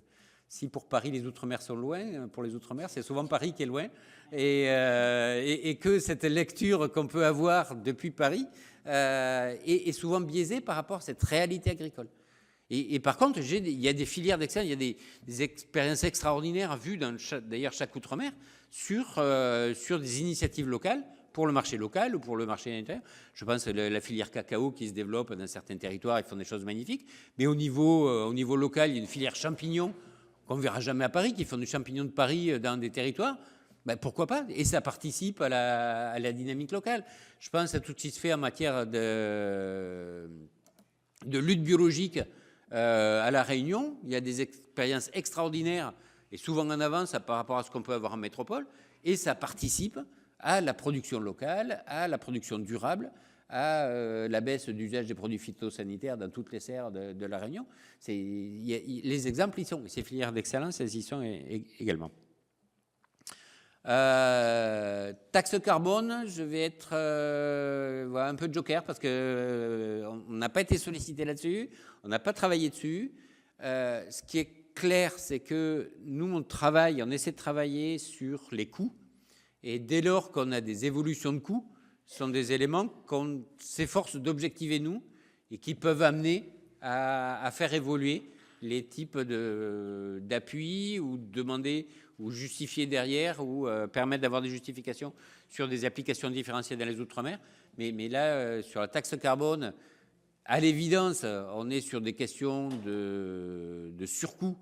si pour Paris les Outre-mer sont loin, pour les Outre-mer c'est souvent Paris qui est loin, et que cette lecture qu'on peut avoir depuis Paris est souvent biaisée par rapport à cette réalité agricole. Et par contre, il y a des filières d'excellence, il y a des expériences extraordinaires vues dans d'ailleurs chaque Outre-mer sur des initiatives locales pour le marché local ou pour le marché intérieur. Je pense à la filière cacao qui se développe dans certains territoires, ils font des choses magnifiques. Mais au niveau local, il y a une filière champignons qu'on ne verra jamais à Paris, qui font du champignon de Paris dans des territoires. Ben, pourquoi pas? Et ça participe à la dynamique locale. Je pense à tout ce qui se fait en matière de lutte biologique à La Réunion. Il y a des expériences extraordinaires et souvent en avance par rapport à ce qu'on peut avoir en métropole. Et ça participe à la production locale, à la production durable, à la baisse d'usage des produits phytosanitaires dans toutes les serres de La Réunion. Les exemples y sont. Ces filières d'excellence, elles y sont également. Taxe carbone, je vais être un peu joker parce qu'on n'a pas été sollicité là-dessus, on n'a pas travaillé dessus. Ce qui est clair, c'est que nous, on essaie de travailler sur les coûts. Et dès lors qu'on a des évolutions de coûts, ce sont des éléments qu'on s'efforce d'objectiver nous et qui peuvent amener à faire évoluer les types d'appui ou demander ou justifier derrière ou permettre d'avoir des justifications sur des applications différenciées dans les Outre-mer. Mais là, sur la taxe carbone, à l'évidence, on est sur des questions de surcoût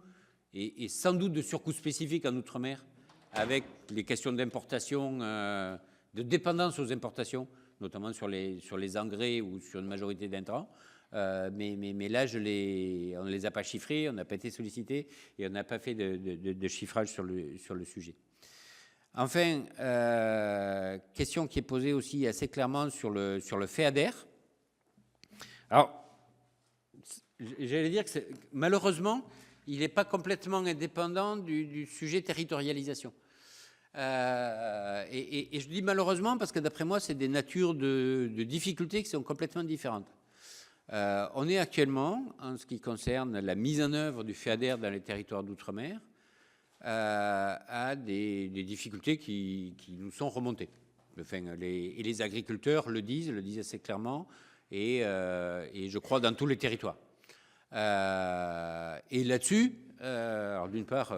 et sans doute de surcoût spécifiques en Outre-mer avec les questions d'importation, de dépendance aux importations, notamment sur les engrais ou sur une majorité d'intrants. Mais là, on ne les a pas chiffrés, on n'a pas été sollicités et on n'a pas fait de chiffrage sur le sujet. Enfin, question qui est posée aussi assez clairement sur le FEADER. Alors, j'allais dire que malheureusement, il n'est pas complètement indépendant du sujet territorialisation. Et je dis malheureusement parce que d'après moi, c'est des natures de difficultés qui sont complètement différentes. On est actuellement, en ce qui concerne la mise en œuvre du FEADER dans les territoires d'outre-mer, à des difficultés qui nous sont remontées. Enfin, et les agriculteurs le disent assez clairement, et je crois dans tous les territoires. Et là-dessus, alors d'une part,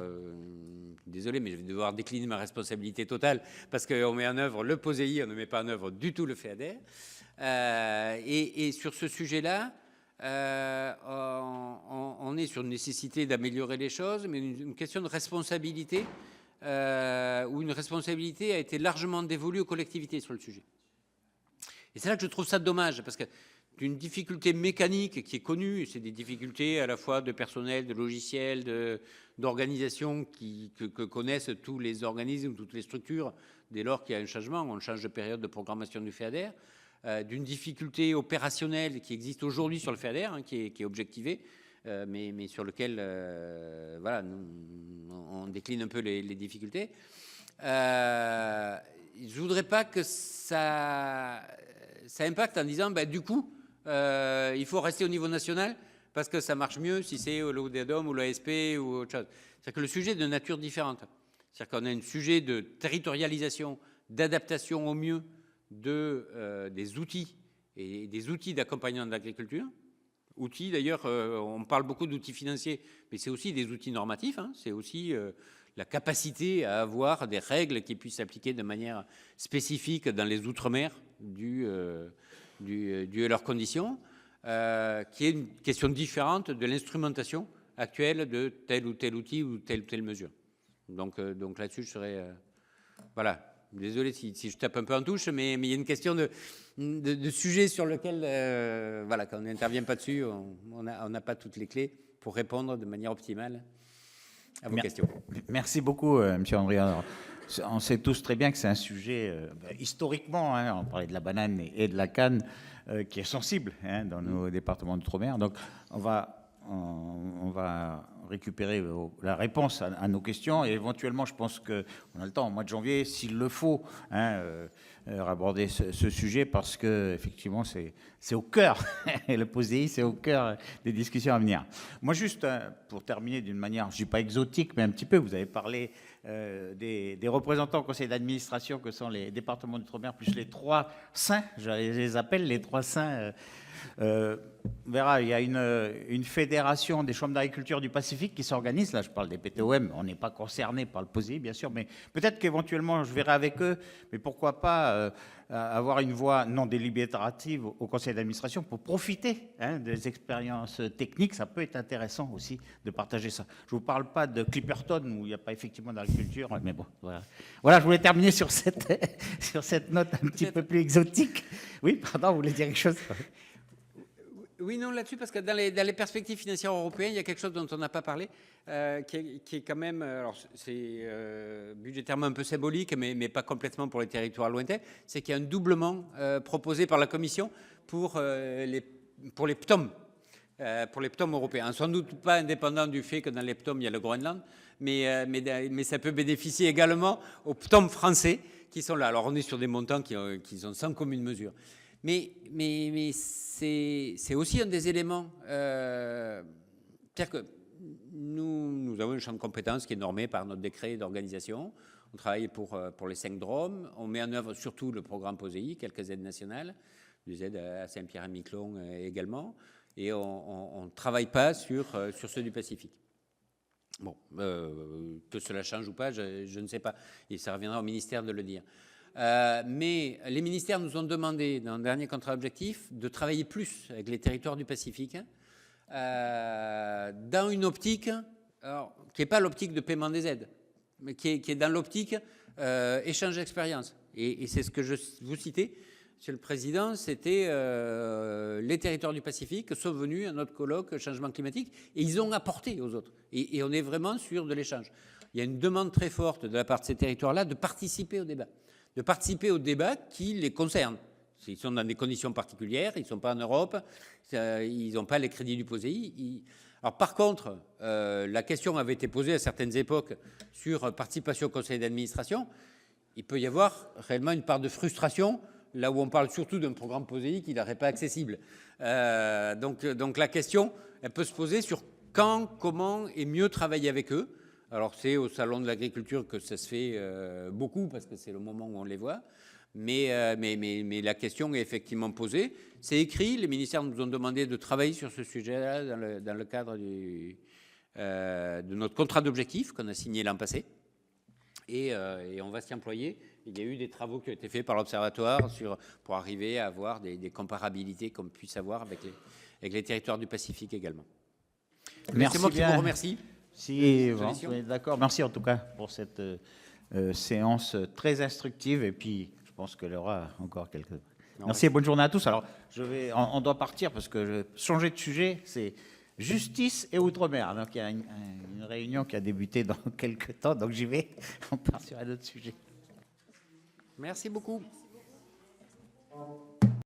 désolé, mais je vais devoir décliner ma responsabilité totale parce qu'on met en œuvre le POSEI, on ne met pas en œuvre du tout le FEADER. Et sur ce sujet-là, on est sur une nécessité d'améliorer les choses, mais une question de responsabilité, où une responsabilité a été largement dévolue aux collectivités sur le sujet. Et c'est là que je trouve ça dommage, parce que d'une difficulté mécanique qui est connue, c'est des difficultés à la fois de personnel, de logiciels, d'organisation que connaissent tous les organismes, toutes les structures, dès lors qu'il y a un changement, on change de période de programmation du FEADER, d'une difficulté opérationnelle qui existe aujourd'hui sur le FEADER, hein, qui est objectivée, mais sur lequel voilà, on décline un peu les difficultés. Je ne voudrais pas que ça impacte en disant, bah, du coup, il faut rester au niveau national parce que ça marche mieux si c'est l'ODEADOM ou l'ASP ou autre chose. C'est-à-dire que le sujet est de nature différente. C'est-à-dire qu'on a un sujet de territorialisation, d'adaptation au mieux des outils et des outils d'accompagnement de l'agriculture. Outils, d'ailleurs, on parle beaucoup d'outils financiers, mais c'est aussi des outils normatifs, hein, c'est aussi la capacité à avoir des règles qui puissent s'appliquer de manière spécifique dans les outre-mer dû à leurs conditions, qui est une question différente de l'instrumentation actuelle de tel ou tel outil ou telle mesure. Donc là-dessus, je serais... voilà. Désolé si je tape un peu en touche, mais il y a une question de sujet sur lequel, voilà, quand on n'intervient pas dessus, on n'a pas toutes les clés pour répondre de manière optimale à vos questions. Merci beaucoup, M. Andrieux. On sait tous très bien que c'est un sujet, historiquement, hein, on parlait de la banane et de la canne, qui est sensible, hein, dans nos départements d'outre-mer. Donc, on va récupérer la réponse à nos questions et éventuellement, je pense qu'on a le temps, au mois de janvier, s'il le faut, hein, aborder ce sujet parce que effectivement, c'est au cœur, et le POSEI, c'est au cœur des discussions à venir. Moi, juste pour terminer d'une manière, je ne dis pas exotique, mais un petit peu, vous avez parlé des représentants au conseil d'administration que sont les départements d'outre-mer, plus les 3 saints, je les appelle les 3 saints. On verra, il y a une fédération des chambres d'agriculture du Pacifique qui s'organise. Là, je parle des PTOM, on n'est pas concerné par le POSEI, bien sûr, mais peut-être qu'éventuellement, je verrai avec eux, mais pourquoi pas avoir une voix non délibérative au conseil d'administration pour profiter, hein, des expériences techniques. Ça peut être intéressant aussi de partager ça. Je ne vous parle pas de Clipperton où il n'y a pas effectivement d'agriculture, mais bon, voilà. Voilà, je voulais terminer sur cette note un petit peu plus exotique. Oui, pardon, vous voulez dire quelque chose ? Oui, non, là-dessus, parce que dans les perspectives financières européennes, il y a quelque chose dont on n'a pas parlé, qui est quand même, alors c'est budgétairement un peu symbolique, mais pas complètement pour les territoires lointains, c'est qu'il y a un doublement proposé par la Commission pour les PTOM, européens. Sans doute pas indépendant du fait que dans les PTOM, il y a le Groenland, mais ça peut bénéficier également aux PTOM français qui sont là. Alors, on est sur des montants qui sont sans commune mesure. Mais c'est aussi un des éléments. C'est-à-dire que nous avons un champ de compétences qui est normé par notre décret d'organisation. On travaille pour les 5 DROM. On met en œuvre surtout le programme POSEI, quelques aides nationales, des aides à Saint-Pierre-et-Miquelon également. Et on ne travaille pas sur ceux du Pacifique. Bon, que cela change ou pas, je ne sais pas. Et ça reviendra au ministère de le dire. Mais les ministères nous ont demandé, dans le dernier contrat objectif, de travailler plus avec les territoires du Pacifique, dans une optique, alors, qui n'est pas l'optique de paiement des aides, mais qui est dans l'optique échange d'expérience. Et c'est ce que je vous citais, Monsieur le Président, c'était les territoires du Pacifique sont venus à notre colloque changement climatique et ils ont apporté aux autres. Et on est vraiment sur de l'échange. il y a une demande très forte de la part de ces territoires-là de participer au débat qui les concerne. Ils sont dans des conditions particulières, ils ne sont pas en Europe, ils n'ont pas les crédits du POSEI. Alors, par contre, la question avait été posée à certaines époques sur participation au conseil d'administration. Il peut y avoir réellement une part de frustration, là où on parle surtout d'un programme POSEI qui n'aurait pas accessible. Donc la question, elle peut se poser sur quand, comment et mieux travailler avec eux. Alors c'est au Salon de l'Agriculture que ça se fait beaucoup, parce que c'est le moment où on les voit. Mais la question est effectivement posée. C'est écrit, les ministères nous ont demandé de travailler sur ce sujet-là dans le cadre de notre contrat d'objectifs qu'on a signé l'an passé. Et on va s'y employer. Il y a eu des travaux qui ont été faits par l'Observatoire pour arriver à avoir des comparabilités qu'on puisse avoir avec les territoires du Pacifique également. Merci. C'est moi qui vous remercie. Si, bon, d'accord. Merci en tout cas pour cette séance très instructive. Et puis, je pense qu'elle aura encore quelques... Merci et bonne journée à tous. Alors, on doit partir parce que changer de sujet, c'est justice et outre-mer. Donc, il y a une réunion qui a débuté dans quelques temps. Donc, j'y vais. On part sur un autre sujet. Merci beaucoup.